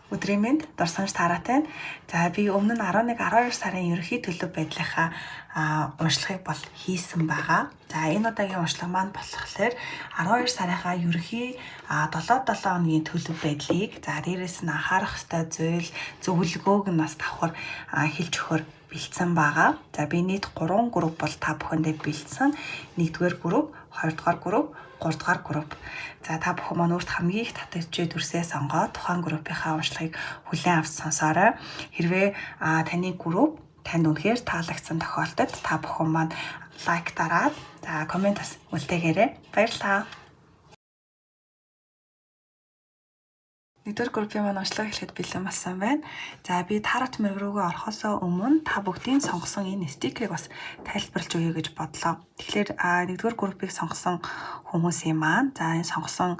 Өдрийн мэнд дурсамж таараатай. За би өмнө нь 11-12 сарын ерөнхий төлөв байдлынхаа уншлагыг бол хийсэн байгаа. За энэ удаагийн уншлага маань болохоор 12 сарынхаа ерөнхий 7-7 хоногийн төлөв байдлыг дээрээс нь анхаарах ёстой зүйл зөвлөгөөг нь бас давхар хэлж өгөхөөр бэлдсэн байгаа. За би нийт 3 групп бол та бүхэндээ бэлдсэн. 1-р групп, 2-р групп, 3-р групп. За та бүхэн маань өөрт хамгийн их татагдж дүрсээ сонгоод тухайн группийнхаа уншлагыг хүлээн авч сонсоорой. Хэрвээ таны групп танд үнэхээр таалагдсан тохиолдолд та бүхэн маань лайк дараад коммент бас үлдээгээрэй. Баярлалаа. 1-р группийн маань уншлага эхлэхэд бэлэн болсон байна. За би тарат мэрэг рүүгээ орохосоо өмнө та бүгдийн сонгосон энэ стикерийг бас тайлбарлаж өгье гэж бодлоо. Тэгэхээр 1-р группийг сонгосон хүмүүсийн маань энэ сонгосон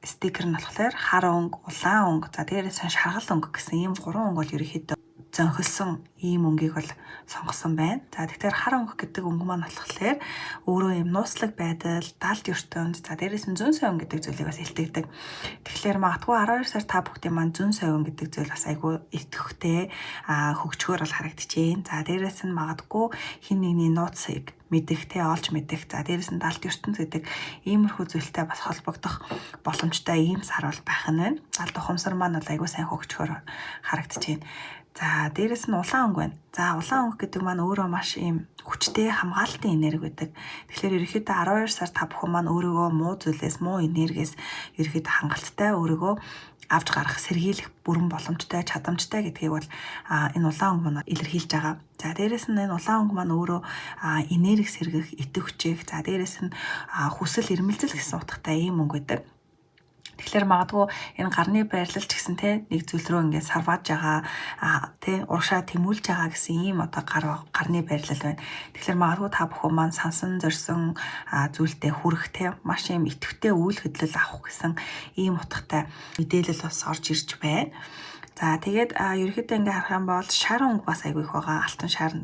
стикер нь болохоор хар өнгө, улаан өнгө, дээрээс нь шаргал өнгө гэсэн ийм 3 өнгө бол ерөнхийдөө зөнхөлсөн ийм өнгийг бол сонгосон байна. За тэгэхээр хар өнгө гэдэг өнгө маань болохоор өөрөө юм нууцлаг байдал, далд ертөнд, дээрээс нь зүүн совин гэдэг зүйлийг бас илтгэдэг. Тэгэхээр магадгүй 12 сар та бүхдийн маань зүүн совин гэдэг зүйл бас айгүй итгэвхтэй хөгжгөөр бол харагдчихээн. За дээрээс нь магадгүй хин нэгний нууцыг мэдэх, олж мэдэх, дээрээс нь далд ертөнд гэдэг иймэрхүү зүйлтэй бас холбогдох боломжтой ийм сар бол байх нь байна. Далд ухамсар маань бол айгүй сайн хөгжгөөр харагдчихээн. За дээрэс нь улаан өнгө байна. За улаан өнгө гэдэг маань өөрөө маш ийм хүчтэй хамгаалтын энерги байдаг. Тэгэхээр ерөнхийдөө 12 сар та бүхэн маань өөрийгөө муу зүйлээс, муу энергиэс ерөнхийдөө хангалттай өөрийгөө авч гарах, сэргийлэх бүрэн боломжтой, чадамжтай гэдгийг бол энэ улаан өнгө маань илэрхийлж байгаа. За дээрэс нь энэ улаан өнгө маань өөрөө энерги сэргэх, идэвхжих, дээрэс нь хүсэл эрмэлзэл гэсэн утгатай ийм өнгө байдаг. Тэгэхээр магадгүй энэ гарны байрлал ч гэсэн нэг зүйл рүү ингээд сарвааж байгаа урагшаа тэмүүлж байгаа гэсэн ийм гарны байрлал байна. Тэгэхээр магадгүй та бүхэн маань сансан зорьсон зүйлтэй хүрэх маш ийм идэвхтэй үйл хөдлөл авах гэсэн ийм утгатай мэдээлэл бас орж ирж байна. За тэгээд ерөнхийдөө ингээ харах юм бол шар өнгө бас айгүй их байгаа. Алтан шар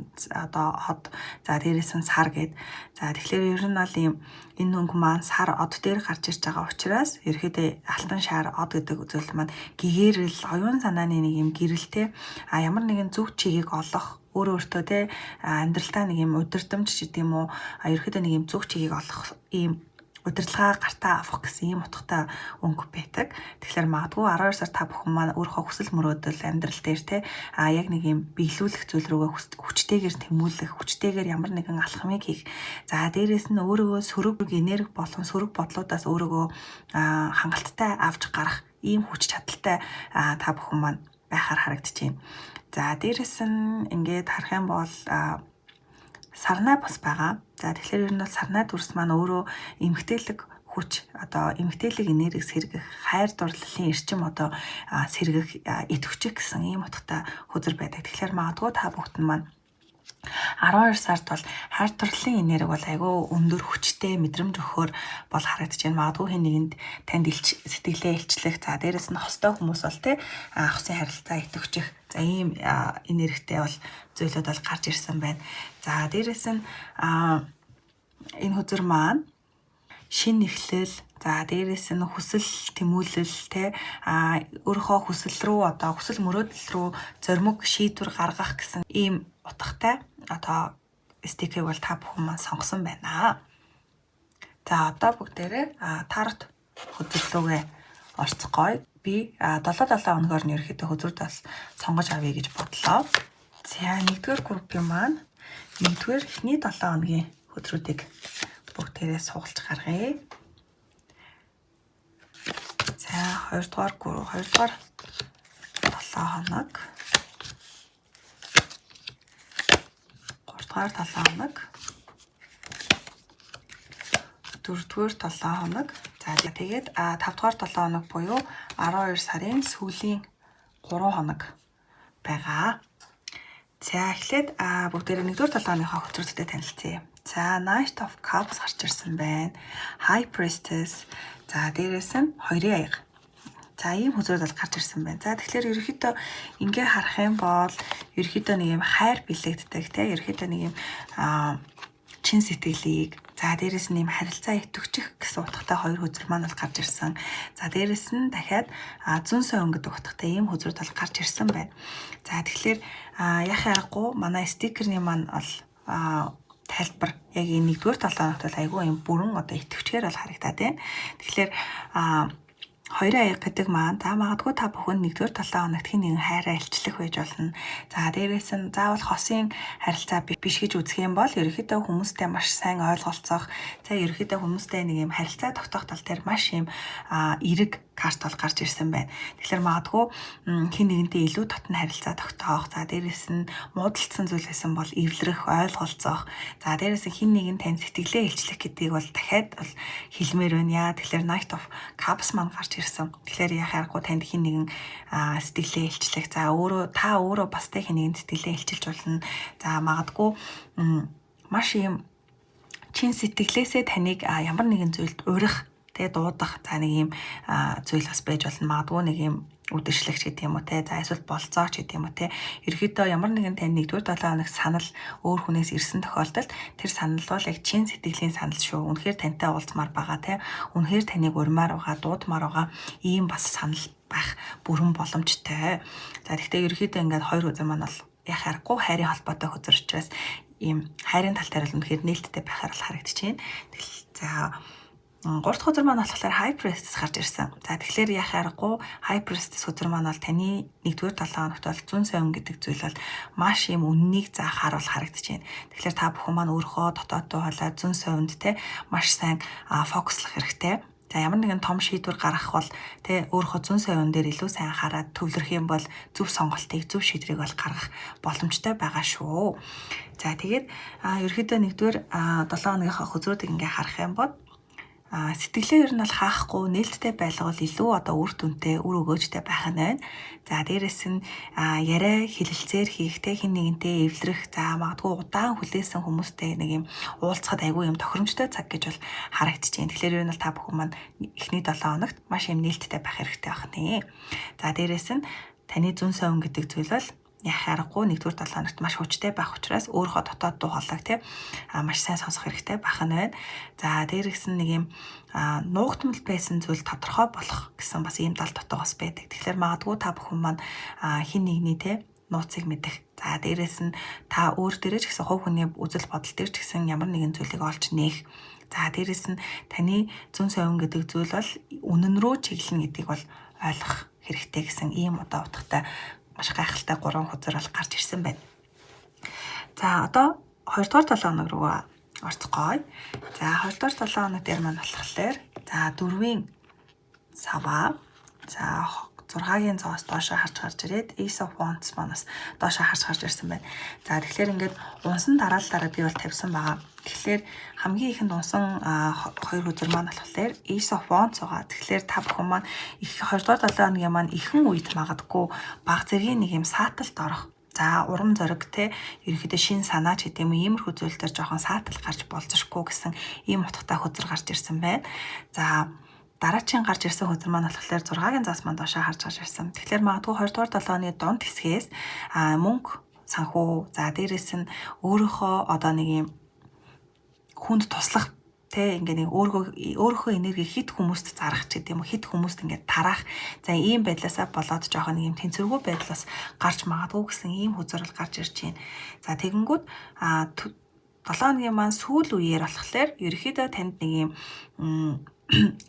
ход. За дээрээс нь сар гээд. За тэгэхээр ер нь бол ийм энэ өнгө маань сар од дээр гарч ирж байгаа учраас ерөнхийдөө алтан шар од гэдэг зүйл маань гэгэрэл, оюун санааны нэг юм гэрэлтэй ямар нэгэн зөв чигийг олох өөртөө амьдралдаа нэг юм удирдамж ч гэдэм үү ерөнхийдөө нэг юм зөв чигийг олох ийм удирдлагаа гартаа авах гэсэн ийм утгатай өнгө байдаг. Тэгэхээр магадгүй 12 сар та бүхэн маань өөрийнхөө хүсэл мөрөөдөл амьдрал дээр яг нэг юм биелүүлэх зүйл рүүгээ хүчтэйгээр тэмүүлэх, хүчтэйгээр ямар нэгэн алхмыг хийх. За дээрээс нь өөрийгөө сөрөг энерги болон сөрөг бодлуудаас өөрийгөө хангалттай авч гарах ийм хүч чадалтай та бүхэн маань байхаар харагдчихээн. За дээрээс нь ингээд харах юм бол сарнай бас байгаа. За тэгэхээр ер нь бол сарнай дүрс маань өөрөө эмгтээлэг хүч эмгтээлэг энерги сэргэх, хайр дурлалын эрчим сэргэх, идэвхжих гэсэн ийм утгатай хөзөр байдаг. Тэгэхээр магадгүй та бүхэн маань 12 сард бол хайр дурлалын энерги бол айгүй өндөр хүчтэй мэдрэмж өгөхөөр бол харагдаж байна. Магадгүй хэн нэгэнд танд сэтгэлээ илчлэх, дээрээс нь хостой хүмүүс бол хосын харилцаа идэвхжих ийм энергитэй бол зүйлүүд бол гарч ирсэн байна. За дээрээс нь энэ хөзөр маань шин эхлэл, дээрээс нь хүсэл тэмүүлэл өөрийнхөө хүсэл рүү хүсэл мөрөөдөл рүү зоримог шийдвэр гаргах гэсэн ийм утгатай стикерийг бол та бүхэн маань сонгосон байна. За одоо бүгдээрээ тарт хөзөрлөөгөө орцгоё. Би 7-7 хоногоор нь ерөөхдөө хөзөрд бас сонгож авъя гэж бодлоо. За 1-р группийн маань 1-р эхний 7 хоногийн хөзрүүдийг бүгдээрээ суулж гаргая. За 2-р 7 хоног. 3-р 7 хоног. 4-р 7 хоног. За тэгээд 5-р 7 хоног буюу 12 сарын сүүлийн 3 хоног байгаа. За эхлээд бүгдээрээ 1-р 7 хоногийнхаа хөзрүүдтэй танилцъя. За Knight of Cups гарч ирсэн байна. High Priestess. За дээрээс нь 2-ын аяга. За ийм хөзрүүд бол гарч ирсэн байна. За тэгэхээр ерөнхийдөө ингээ харах юм бол ерөнхийдөө нэг юм хайр бэлэгддэг ерөнхийдөө нэг юм чин сэтгэлийг, за дээрэс нь ийм харилцаа идэвхжих гэсэн утгатай хоёр хөзөр маань бол гарч ирсэн. За дээрэс нь дахиад зүүн совин гэдэг утгатай ийм хөзрүүд бол гарч ирсэн байна. За тэгэхээр яхаа аргагүй манай стикерний маань бол тайлбар яг энэ нэгдүгээр талаант бол айгүй юм бүрэн одоо идэвхжээр бол харагдаад байна. Тэгэхээр хоёрын аяга гэдэг маань за магадгүй та бүхэн нэгдүгээр талаа хоногт хин нэгэн хайраа илчлэх байж болно. За дээрээс нь заавал хосын харилцаа биш гэж үзэх юм бол ерөнхийдөө хүмүүстэй маш сайн ойлголцох, за ерөнхийдөө хүмүүстэй нэг юм харилцаа тогтоох тал дээр маш юм эерэг карт бол гарч ирсэн байна. Тэгэхээр магадгүй хин нэгэнтэй илүү дотн харилцаа тогтоох, за дээрээс нь муудалцсан зүйл байсан бол эвлэрэх, ойлголцох, за дээрээс нь хин нэгэн тань сэтгэлээ илчлэх гэдгийг бол дахиад бол хэлмээр байна. Тэгэхээр Knight of Cups маань гарч ирсэн. Тэгэхээр яхаа аргагүй танд хин нэгэн сэтгэлээ илчлэх, за та өөрөө бас тэ хин нэгэн сэтгэлээ илчилж болно. За магадгүй маш юм чин сэтгэлээсээ таныг ямар нэгэн зүйлд урих, тэ дуудах, за нэг юм зүйл бас байж болно. Магадгүй нэг юм үдшилэгч гэдэг юм уу те, за эсвэл болцооч гэдэг юм уу те. Ерөнхийдөө ямар нэгэн тань нэгдүгээр 7 хоног санал өөр хүнээс ирсэн тохиолдолд тэр санал бол яг чин сэтгэлийн санал шүү. Үнэхээр тантай уулзмаар байгаа те. Үнэхээр таныг урмаар байгаа, дуудмаар байгаа ийм бас санал байх бүрэн боломжтой. За тэгэхээр ерөнхийдөө ингээд хоёр үзэн маань бол яхаа аргагүй хайрын холбоотой хөзөр учраас ийм хайрын тал дээр бол үнэхээр нээлттэй байхаар бол харагдчихээн. За 3 дахь хөзөр маань болохоор High Priestess гарч ирсэн. За тэгэхээр яхаа аргагүй High Priestess хөзөр маань бол таны нэгдүгээр 7 хоногт бол зүүн совин гэдэг зүйл бол маш юм үннийг заахаар бол харагдаж байна. Тэгэхээр та бүхэн маань өөрийнхөө дотооддоо хоолой зүүн совинд те маш сайн фокуслах хэрэгтэй. За ямар нэгэн том шийдвэр гаргах бол те өөрийнхөө зүүн совин дээр илүү сайн хараад төвлөрөх юм бол зөв сонголтыг, зөв шийдвэрийг бол гаргах боломжтой байгаа шүү. За тэгээд ерөөдөө нэгдүгээр 7 хоногийнхаа хөзрүүдийг ингээ харах юм бол сэтгэлээ ер нь бол хаахгүй нээлттэй байлгал илүү одоо үр дүнтэй, үр өгөөжтэй байх нь байна. За дээрэс нь яриа хэлэлцээр хийх, те хин нэгэнтэй эвлэрэх, за магадгүй удаан хүлээсэн хүмүүстэй нэг юм уулзахад айгүй юм тохиромжтой цаг гэж бол харагдаж байна. Тэгэхээр ер нь бол та бүхэн маань эхний 7 хоногт маш юм нээлттэй байх хэрэгтэй байх нэ. За дээрэс нь таны зүүн совин гэдэг зүйл бол яхаа аргагүй нэгдүгээр 7 хоногт маш хүчтэй байх учраас өөрийнхөө дотоод дуу хоолойг те маш сайн сонсох хэрэгтэй байх нь байна. За дээрээс нь нэг юм нуугдмал байсан зүйл тодорхой болох гэсэн бас ийм тал дотоогоос байдаг. Тэгэхээр магадгүй та бүхэн маань хин нэгний те нууцыг мэдэх. За дээрээс нь та өөр дээрээ ч гэсэн хувь хүний үзэл бодол дээр ч гэсэн ямар нэгэн зүйлийг олж нээх. За дээрээс нь таны зүүн совин гэдэг зүйл бол үнэн рүү чиглэнэ гэдгийг бол ойлгох хэрэгтэй гэсэн ийм одоо утгатай маш гайхалтай 3 хөзөр бол гарч ирсэн байна. За одоо 2 дугаар 7 хоног руу орцгоё. За 2 дугаар 7 хоног дээр маань болохоор за 4-ийн саваа, за 6-гийн зоос доошоо харж гарч ирээд Ace of Wands манаас доошоо харж гарч ирсэн байна. За тэгэхээр ингээд унсан дараалалаараа би бол тавьсан байгаа. Тэгэхээр хамгийн ихэнд унсан 2 хөзөр маань болохоор Ace of Wands байгаа. Тэгэхээр та бүхэн маань их 2 дугаар 7 хоногийн маань ихэн үед магадгүй баг зэргийн нэг юм сааталд орох. За урам зориг те ерөөхдөө шин санаа ч гэдэм юм иймэрхүү зүйл дээр жоохон саатал гарч болзошгүй гэсэн ийм утгатай хөзөр гарч ирсэн байна. За дараагийн гарч ирсэн хөзөр маань болохоор 6-гийн заас маань доошоо харж гарч ирсэн. Тэгэхээр магадгүй 2 дугаар 7 хоногийн дунд хэсгээс мөнгө, санхүү, за дээрэс нь өөрийнхөө одоо нэг юм хүнд туслах те ингээ нэг өөрийнхөө энерги хит хүмүүст зарах ч гэдэм үү, хит хүмүүст ингээ тараах, за ийм байдлаасаа болоод жоохон нэг юм тэнцвэргүй байдлаас гарч магадгүй гэсэн ийм хөзөр бол гарч ирж байна. За тэгэнгүүт 7 хоногийн маань сүүл үеэр болохоор ерөөхдөө танд нэг юм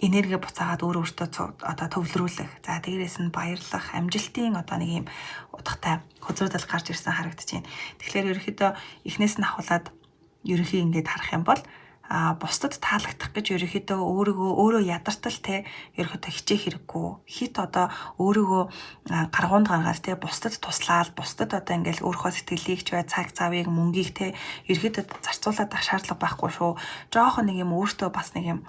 энерги буцаагаад өөртөө одоо төвлөрүүлэх, за дээрээс нь баярлах, амжилтын одоо нэг юм утгатай хөзрүүд гарч ирсэн харагдаж байна. Тэгэхээр ерөөхдөө эхнээс нь ахуулаад ерөнхий ингээд харах юм бол бусдад таалагдах гэж ерөөхдөө өөрөө ядартал те ерөөхдөө хичээх хэрэггүй. Хит одоо өөрийгөө гаргуунд гаргаад те бусдад туслаад бусдад одоо ингээл өөрийнхөө сэтгэлийг ч бай цаг завыг мөнгийг те ерөөхдөө зарцуулаад ах шаардлага байхгүй шүү. Жохон нэг юм өөртөө бас нэг юм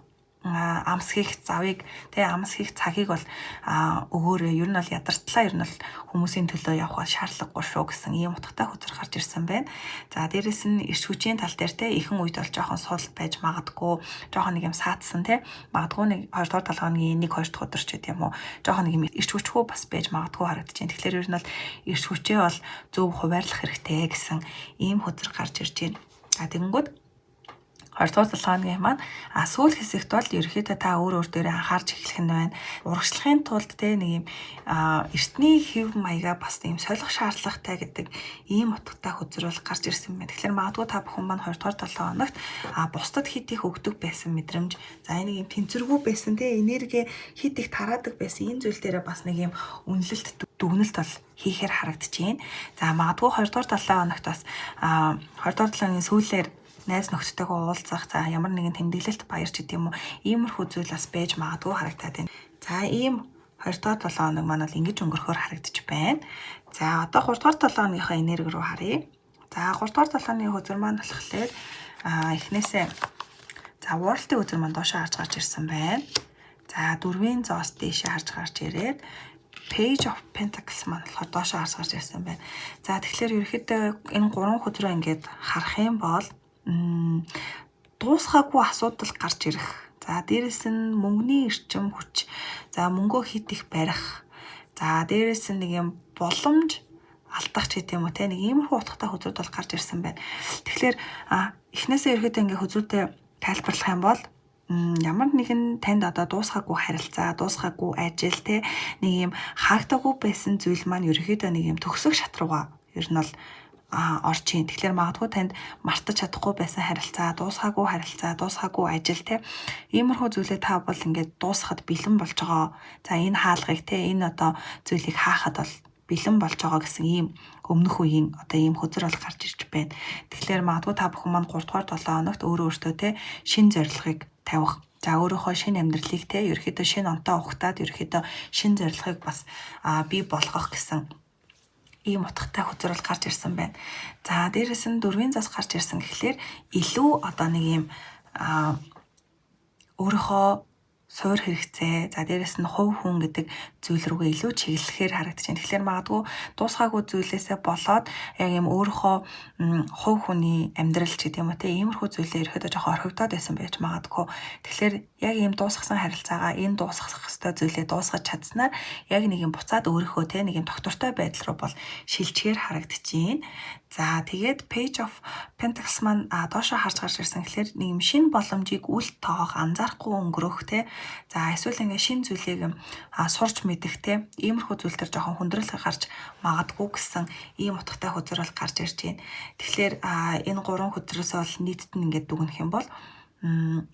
амс хийх завыг те амс хийх цагийг бол өгөөрэй. Ер нь бол ядартлаа ер нь бол хүмүүсийн төлөө явах шаардлагагүй шүү гэсэн ийм утгатай хөзөр гарч ирсэн байна. За дээрэс нь эрч хүчийн тал дээр те ихэн үед бол жоохон суулт байж магадгүй, жоохон нэг юм саатсан те магадгүй нэг 2 дугаар 7 хоногийн 1-2 дахь өдөр ч гэдэг юм уу, жоохон нэг юм эрч хүчгүй бас байж магадгүй харагдаж байна. Тэгэхээр ер нь бол эрч хүчээ бол зөв хуваарлах хэрэгтэй гэсэн ийм хөзөр гарч ирж байна. За тэгэнгүүт 2 дугаар 7 хоногийн маань сүүл хэсэгт бол ерөөхдөө та өөр дээрээ анхаарч эхлэх нь байна. Урагшлахын тулд те нэг юм эртний хэв маягаа бас ийм солих шаардлагатай гэдэг ийм утгатай хөзөр бол гарч ирсэн байна. Тэгэхээр магадгүй та бүхэн маань 2 дугаар 7 хоногт бусдад хит их өгдөг байсан мэдрэмж, за энэ ийм тэнцвэргүй байсан те энерги хит их тараадаг байсан энэ зүйл дээрээ бас нэг ийм үнэлэлт дүгнэлт бол хийхээр харагдчихээн. За магадгүй 2 дугаар 7 хоногт бас 2 дугаар 7 хоногийн сүүлээр найз нөхдөдтэйгээ уулзах, за ямар нэгэн тэмдэглэлт баярч гэдэг юм уу, иймэрхүү зүйл бас байж магадгүй харагдаад байна. За ийм 2 дугаар 7 хоног маань бол ингэж өнгөрөхөөр харагдаж байна. За одоо 3 дугаар 7 хоногийнхаа энерги рүү харъя. За 3 дугаар 7 хоногийн хөзөр маань болохоор эхнээсээ за World-ийн хөзөр маань доошоо харж гарч ирсэн байна. За 4-ийн зоос дээшээ харж гарч ирээд Page of Pentacles маань болохоор доошоо харж гарч ирсэн байна. За тэгэхээр ерөөхдөө энэ 3 хөзрөө ингээд харах юм бол дуусгаагүй асуудал гарч ирэх. За дээрэс нь мөнгөний эрчим хүч. За мөнгөө хит их барих. За дээрэс нь нэг юм боломж алдах ч гэдэм үү те нэг иймэрхүү утгатай хөзрүүд бол гарч ирсэн байна. Тэгэхээр эхнээсээ ерөөдөө ингээ хөзрүүдэд тайлбарлах юм бол ямар нэгэн танд одоо дуусгаагүй харилцаа, дуусгаагүй ажил те нэг юм харагдаагүй байсан зүйл маань ерөөдөө нэг юм төгсөх шат руугаа ер нь бол орж ийн. Тэгэхээр магадгүй танд мартаж чадахгүй байсан харилцаа, дуусгаагүй ажил те иймэрхүү зүйлээ та бол ингээд дуусгахад бэлэн болж байгаа. За энэ хаалгыг те энэ одоо зүйлийг хаахад бол бэлэн болж байгаа гэсэн ийм өмнөх үеийн одоо ийм хөзөр бол гарч ирж байна. Тэгэхээр магадгүй та бүхэн маань 3 дугаар 7 хоногт өөртөө те шин зорилгыг тавих. За өөрийнхөө шинэ амьдралыг те ерөөхдөө шинэ онтоо ухтаад ерөөхдөө шинэ зорилгыг бас бий болгох гэсэн ийм утгатай хөзөр бол гарч ирсэн байна. За дээрэс нь 4-ийн зас гарч ирсэн гэхлээр илүү одоо нэг ийм өөрийнхөө суур хэрэгцээ, за дээрэс нь хувь хүн гэдэг зүйл рүүгээ илүү чиглэхээр харагдаж байна. Тэгэхээр магадгүй дуусгаагүй зүйлээсээ болоод яг юм өөрийнхөө хувь хүний амьдрал ч гэдэг юм уу те иймэрхүү зүйлээ ерөөдөө жоохон орхигдоод байсан байж магадгүй. Тэгэхээр яг ийм дуусгасан харилцаагаа энэ дуусгах хэвээр зүйлээ дуусгаж чадсанаар яг нэг юм буцаад өөрийнхөө те нэг юм доктортой байдал руу бол шилжгээр харагдаж байна. За тэгээд Page of Pentacles маань доошоо харж гарч ирсэн гэхэлэр нэг юм шинэ боломжийг үл тоогох, анзаарахгүй өнгөрөх те. За эсвэл ингээ шинэ зүйлийг сурч мэдэх те. Иймэрхүү зүйл төр жоохон хүндрэл гарч магадгүй гэсэн ийм утгатай хөзөр бол гарч ирж байна. Тэгэхээр энэ 3 хөзрөөс бол нийтд нь ингээ дүгнэх юм бол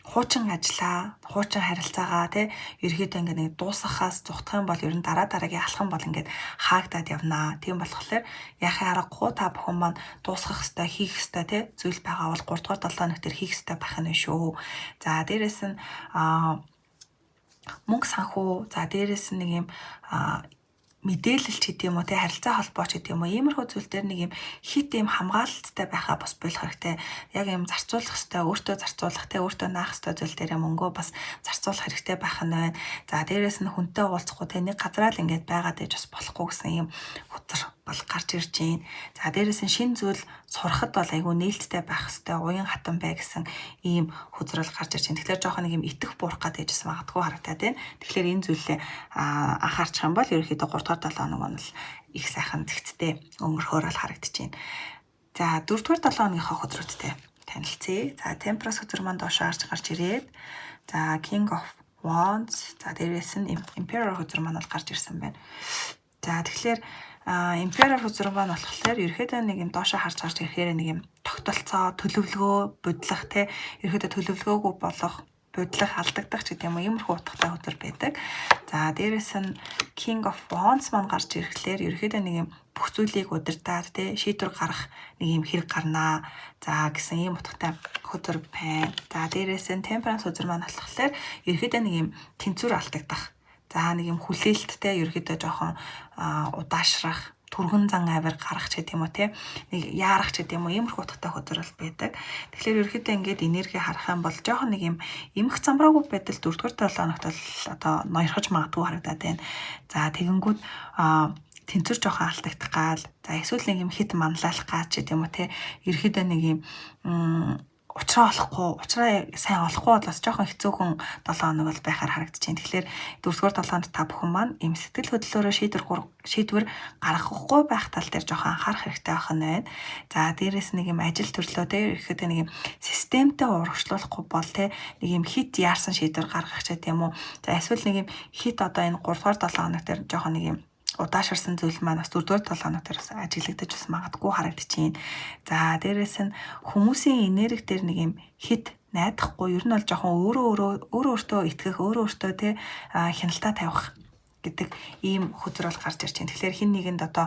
хуучин ажиллаа, хуучин харилцаагаа те ерөөдөө ингээ нэг дуусгахаас зүхтах юм бол ер нь дараагийн алхам бол ингээд хаагдаад явнаа. Тийм болохоор яхаа аргагүй та бүхэн маань дуусгах ёстой, хийх ёстой те зүйл байгаа бол 3 дугаар 7 хоног төр хийх ёстой байх нь шүү. За дээрэс нь мөнгө санхүү, за дээрэс нь нэг юм мэдээлэл ч гэдэг юм уу те харилцаа холбооч гэдэг юм уу иймэрхүү зүйл дээр нэг юм хит юм хамгаалалттай байхаа бас болох хэрэгтэй. Яг юм зарцуулах хэрэгтэй, өөртөө зарцуулах те өөртөө наах хэрэгтэй зүйл дээр мөнгөө бас зарцуулах хэрэгтэй байх нь байна. За дээрэс нь хүнтэй уулзахгүй те нэг газараа л ингээд байгаад ээж бас болохгүй гэсэн юм хөтөр бол гарч ирж байна. За дээрэс нь шин зүйл сурахад бол айгүй нээлттэй байх хэрэгтэй, уян хатан бай гэсэн ийм хөзрөл гарч ирж байна. Тэгэхээр жоохон нэг юм итэх буурах гэдэг ч магадгүй харагдаад байна. Тэгэхээр энэ зүйлээ анхаарчих юм бол ерөөхдөө 3 дугаар 7 хоног нь их сайхан зэгцтэй өнгөрөхөөр бол харагдаж байна. За 4 дугаар 7 хоногийнхоо хөзрүүдтэй танилцъя. За Temperance хөзөр маань доошоо гарч ирээд за King of Wands, за дээрээс нь Emperor хөзөр маань бол гарч ирсэн байна. За тэгэхээр Emperor хөзөр маань болохоор ерөөхдөө нэг юм доошоо харж ирэхээр нэг юм тогтолцоо, төлөвлөгөө, бодлох те ерөөхдөө төлөвлөгөөгүй болох, бодлох, алдагдах ч гэдэг юм уу иймэрхүү утгатай хөзөр байдаг. За дээрээс нь King of Wands маань гарч ирэхлээр ерөөхдөө нэг юм бүх зүйлийг удирдаад те шийдвэр гаргах нэг юм хэрэг гарнаа. За гэсэн ийм утгатай хөзөр байна. За дээрээс нь Temperance хөзөр маань болохоор ерөөхдөө нэг юм тэнцвэр алдагдах. За нэг юм хүлээлттэй ерөөхдөө жоохон удаашрах, түргэн зан авир гарах ч гэдэг юм уу те нэг яарах ч гэдэг юм уу иймэрхүү утгатай хөзөр бол байдаг. Тэгэхээр ерөөхдөө ингээд энерги харах юм бол жоохон нэг юм эмх замраагүй байдал 4 дугаар 7 хоногт бол одоо ноёрхож магадгүй харагдаад байна. За тэгэнгүүт тэнцвэр жоохон алдагдах гал. За эсвэл нэг юм хит манлайлах гал ч гэдэг юм уу те ерөөхдөө нэг юм Учраа сайн олохгүй бол бас жоохон хэцүүхэн 7 хоног бол байхаар харагдаж байна. Тэгэхээр 4-р 7 хоногт та бүхэн маань ийм сэтгэл хөдлөлөөрөө шийдвэр гаргахгүй байх тал дээр жоохон анхаарах хэрэгтэй байх нь байна. За дээрээс нэг юм ажил төрлөө те ирэхэд нэг юм системтэй урагшлуулахгүй бол те нэг юм хит яарсан шийдвэр гаргах ч гэдэм үү. За эсвэл нэг юм хит одоо энэ 3-р 7 хоног дээр жоохон нэг юм удаашрсан зүйл маань бас 4-р 7 хоног дээр бас ажиглагдаж бас магадгүй харагдчихээн. За дээрээс нь хүмүүсийн энерги дээр нэг юм хит найдахгүй ер нь бол жоохон өөртөө итгэх, өөртөө те хяналтаа тавих гэдэг ийм хөтөр бол гарч ирж байна. Тэгэхээр хин нэгэнд одоо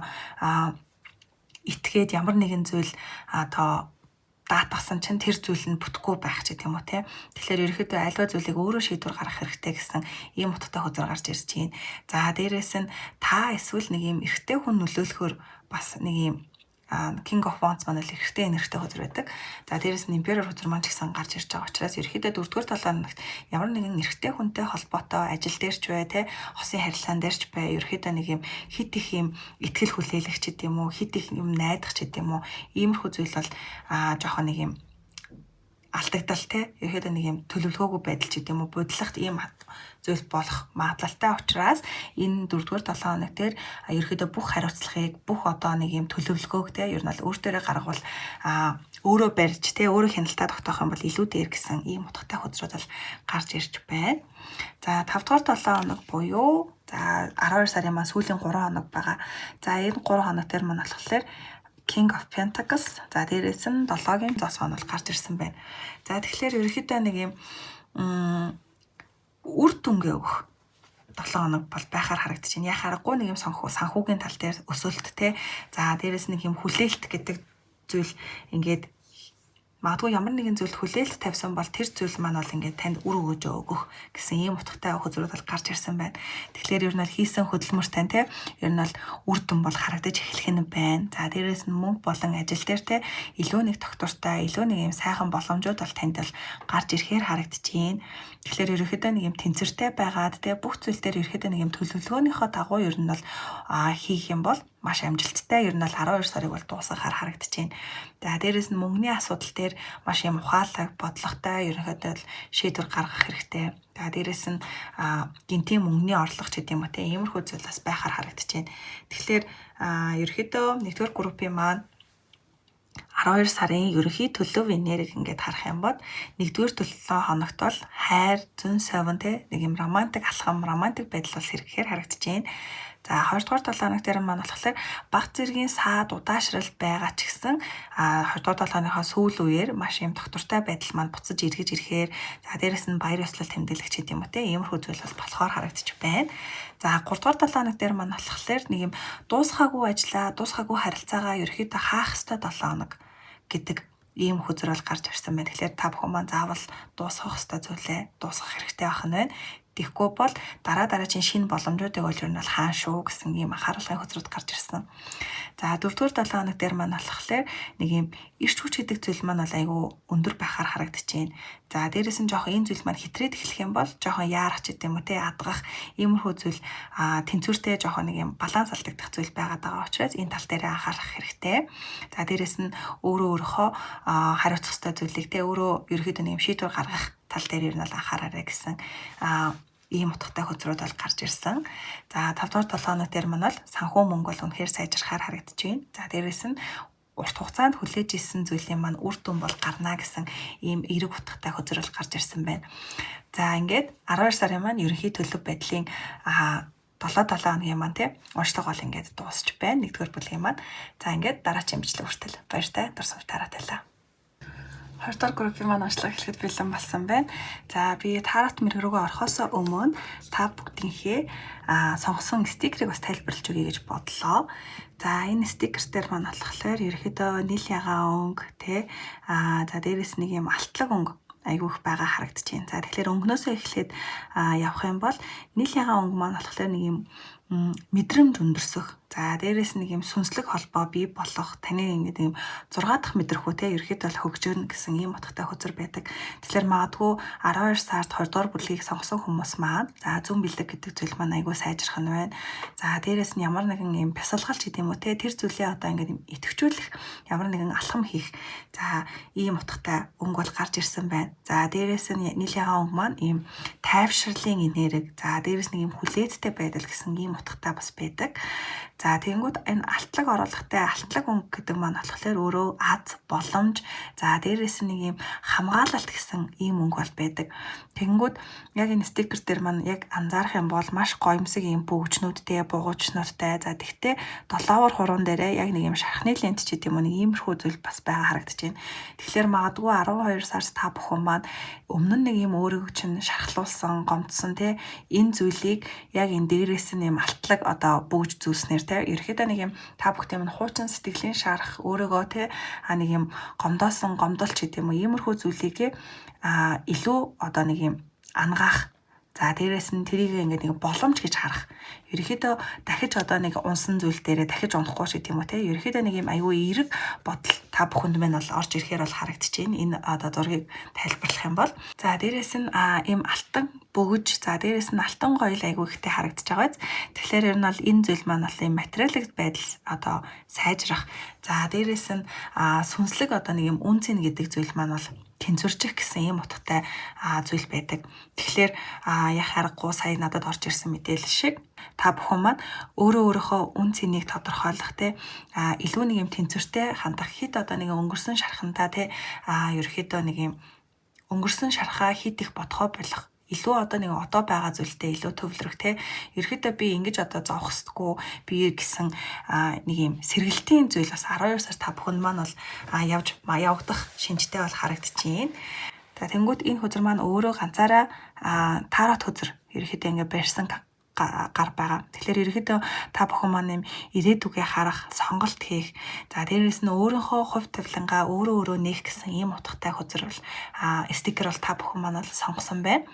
итгээд ямар нэгэн зүйл даатгасан чинь тэр зүйл нь бүтэхгүй байх ч гэх юм уу те. Тэгэхээр ерөөхдөө альва зүйлийг өөрөө шийдвэр гаргах хэрэгтэй гэсэн ийм утгатай хөзөр гарч ирж байна. За дээрээс нь та эсвэл нэг юм эрэгтэй хүн нөлөөлөхөөр бас нэг юм King of Wands маань л эрэгтэй энергитэй хөзөр байдаг. За дээрээс нь Emperor хөзөр маань ч гэсэн гарч ирж байгаа учраас ерөөхдөө 4-р 7 хоногт ямар нэгэн эрэгтэй хүнтэй холбоотой ажил дээр ч бай те хосын харилцаан дээр ч бай ерөөхдөө нэг юм хит их юм ихтгэл хүлээлгч гэдэг юм уу хит их юм найдах ч гэдэг юм уу иймэрхүү зүйл бол жоохон нэг юм алдагдал те ерөөхдөө нэг юм төлөвлөгөөгүй байдал ч гэдэг юм уу бодлагт ийм зүйл болох магадлалтай учраас энэ 4-р 7 хоног дээр ерөөхдөө бүх хариуцлагыг бүх одоо нэг юм төлөвлөгөөг те ер нь л өөртөө гаргавал өөрөө барьж те өөрөө хяналтаа тогтоох юм бол илүү дээр гэсэн ийм утгатай хөзрүүд бол гарч ирж байна. За 5-р 7 хоног буюу за 12 сарын маань сүүлийн 3 хоног байгаа. За энэ 3 хоног дээр маань болохоор King of Pentacles. За дээрээс нь 7-гийн зоос хоног гарч ирсэн байна. За тэгэхээр ерөөхдөө нэг юм үр дүнгээ өгөх 7 хоног бол байхаар харагдаж байна. Яхаарахгүй нэг юм санхүүгийн тал дээр өсөлт те. За дээрээс нэг юм хүлээлт гэдэг зүйл ингээд магадгүй ямар нэгэн зүйлд хүлээлт тавьсан бол тэр зүйл маань бол ингээд танд үр өгөөж өгөх гэсэн ийм утгатай хөзрүүд бол гарч ирсэн байна. Тэгэхээр ер нь хийсэн хөдөлмөр тань те ер нь бол үр дүн бол харагдаж эхлэх нь байна. За дээрээс нь мөнгө болон ажил дээр те илүү нэг тогтвортой, илүү нэг юм сайхан боломжууд бол танд бол гарч ирэхээр харагдаж байна. Тэгэхээр ерөөхдөө нэг юм тэнцвэртэй байгаад те бүх зүйл дээр ерөөхдөө нэг юм төлөвлөгөөнийхөө дагуу ер нь бол хийх юм бол маш амжилттай ер нь бол 12 сарыг бол дуусгахаар харагдаж байна. За дээрээс нь мөнгөний асуудал дээр маш юм ухаалаг бодлоготой ерөнхийдөө шийдвэр гаргах хэрэгтэй. За дээрээс нь гинтийн мөнгөний орлого ч гэдэм үү те иймэрхүү зүйл бас байхаар харагдаж байна. Тэгэхээр ерөнхийдөө нэгдүгээр группийн маань 12 сарын ерөнхий төлөв энерги ингээд харах юм бол нэгдүгээр 7 хоногт бол хайр, зөн совин те нэг юм романтик алхам, романтик байдал бол сэргэхээр харагдаж байна. За 2-р 7 хоног дээр маань болохоор баг зэргийн саад удаашрал байгаа ч гэсэн 2-р 7 хоногийнхаа сүүл үеэр маш юм тогтвортой байдал маань буцаж эргэж ирэхээр за дээрэс нь баяр ёслол тэмдэглэж гэдэг юм уу те иймэрхүү зүйл бол болохоор харагдаж байна. За 3-р 7 хоног дээр маань болохоор нэг юм дуусгаагүй ажлаа, дуусгаагүй харилцаагаа ерөөхдөө хаах ёстой 7 хоног гэдэг ийм хөзрөл гарч ирсэн байна. Тэгэхээр та бүхэн маань заавал дуусгах ёстой зүйлээ дуусгах хэрэгтэй байх нь байна. Тэгэхгүй бол дараагийн шинэ боломжуудыг бол ер нь бол хаан шүү гэсэн ийм анхааруулгын хөзрүүд гарч ирсэн. За 4-р 7 хоног дээр маань болохоор нэг ийм эрч хүч гэдэг зүйл маань бол айгүй өндөр байхаар харагдаж байна. За дээрээс нь жоохон энэ зүйл маань хэтрээд эхлэх юм бол жоохон яарах ч гэдэм үү те адгах иймэрхүү зүйл тэнцвэртэй жоохон нэг юм баланс алдагдах зүйл байгаад байгаа учраас энэ тал дээр анхаарах хэрэгтэй. За дээрээс нь өөрийнхөө хариуцах ёстой зүйлийг те өөрөө ерөөхдөө нэг юм шийдвэр гаргах тал дээр ер нь бол анхаараарай гэсэн ийм утгатай хөзрүүд бол гарч ирсэн. За 5-р 7 хоног дээр маань бол санхүү мөнгө бол үнэхээр сайжрахаар харагдаж байна. За дээрээс нь урт хугацаанд хүлээж ирсэн зүйлийн маань үр дүн бол гарна гэсэн ийм эерэг утгатай хөзрөл гарч ирсэн байна. За ингээд 12 сарын маань ерөнхий төлөв байдлын 7 хоногийн маань тий уншлага бол ингээд дуусч байна. Нэгдүгээр бүлгийн маань. За ингээд дараагийн бичлэг хүртэл баяртай дурсамжтайраа тайлаа. 2-р группийн маань уншлага эхлэхэд бэлэн болсон байна. За би тарот мэр рүүгээ орохоос өмнө та бүгдийнхээ сонгосон стикерийг бас тайлбарлаж өгье гэж бодлоо. За энэ стикер дээр маань болохоор ерөөхдөө нийл ягаан өнгө тий за дээрэс нэг юм алтлаг өнгө айгүйх байгаа харагдаж байна. За тэгэхээр өнгнөөсөө эхлээд явах юм бол нийл ягаан өнгө маань болохоор нэг юм мэдрэмж өндөрсөх. За дээрээс нэг юм сүнслэг холбоо бий болох таны ингээд юм 6 дахь мэдрэхүү те ерөөхдөө бол хөгжөөн гэсэн ийм утгатай хөзөр байдаг. Тэгэхээр магадгүй 12 сард 20 дугаар бүлгийг сонгосон хүмүүс маань за зүүн бэлэг гэдэг зүйл маань айгүй сайжрах нь байна. За дээрээс нь ямар нэгэн юм бясалгалч гэдэг юм уу те тэр зүйлээ одоо ингээд идэвхжүүлэх ямар нэгэн алхам хийх. За ийм утгатай өнгө бол гарч ирсэн байна. За дээрээс нь нийлээ өнгө маань ийм тайвшрлын энерги. За дээрээс нэг юм хүлээцтэй байдал гэсэн ийм утгатай бас байдаг. За тэгэнгүүт энэ алтлаг оруулахтай алтлаг өнгө гэдэг маань болохоор өөрөө аз боломж за дээрээс нэг юм хамгаалалт гэсэн ийм өнгө бол байдаг. Тэгэнгүүт яг энэ стикер дээр маань яг анзаарах юм бол маш гоёмсог ийм бөгжнүүдтэй бугуучнуудтай за тэгтээ долоовор хуруунд дээрээ яг нэг юм шархны лент ч гэдэг юм уу нэг иймэрхүү зүйл бас байгаа харагдаж байна. Тэгэхээр магадгүй 12 сард та бүхэн маань өмнө нь нэг юм өөрийгөө чинь шархлуулсан гомдсон те энэ зүйлийг яг энэ дээрээс нь юм алтлаг одоо бөгж зүйлснээр те ерөөхдөө нэг юм та бүхтэй минь хуучин сэтгэлийн шарах өөрийгөө те нэг юм гомдоосон гомдолч гэдэг юм уу иймэрхүү зүйлийг илүү одоо нэг юм ангаах за дээрээс нь тэрийг ингээд нэг боломж гэж харах. Ерөөхдөө дахиж одоо нэг унсан зүйл дээрээ дахиж унахгүй ч гэдэг юм уу те. Ерөөхдөө нэг юм аюу эерэг бодол та бүхэнд мань бол орж ирэхээр бол харагдчихээн. Энэ одоо зургийг тайлбарлах юм бол за дээрээс нь ийм алтан бөгж за дээрээс нь алтан гоёл аюу ихтэй харагдаж байгаа. Тэгэхээр ер нь бол энэ зүйл маань бол ийм материалик байдал одоо сайжрах. За дээрээс нь сүнслэг одоо нэг юм үнцэн гэдэг зүйл маань бол тэнцвэрчих гэсэн ийм утгатай зүйл байдаг. Тэгэхээр яг харахгүй сая надад орж ирсэн мэдээлэл шиг та бүхэн маань өөрийнхөө үн цэнийг тодорхойлох те илүү нэг юм тэнцвэртэй хандах хэд одоо нэг өнгөрсөн шархантаа те ерөөхдөө нэг юм өнгөрсөн шархаа хит их бодхоо болох илүү одоо нэг одоо байгаа зүйлтэй илүү төвлөрөх те ерөөхдөө би ингэж одоо зовхсдаггүй би гэсэн нэг юм сэргэлтийн зүйл бас 12 сар та бүхэнд маань бол явагдах шинжтэй бол харагдчихээн. За тэнгуут энэ хөзөр маань өөрөө ганцаараа тарот хөзөр ерөөхдөө ингэ барьсан гар байгаа. Тэгэхээр ерөөхдөө та бүхэн маань юм ирээдүгээ харах, сонголт хийх. За дээрээс нь өөрийнхөө хувь тавилангаа өөрөө нээх гэсэн ийм утгатай хөзөр бол стикер бол та бүхэн маань бол сонгосон байна.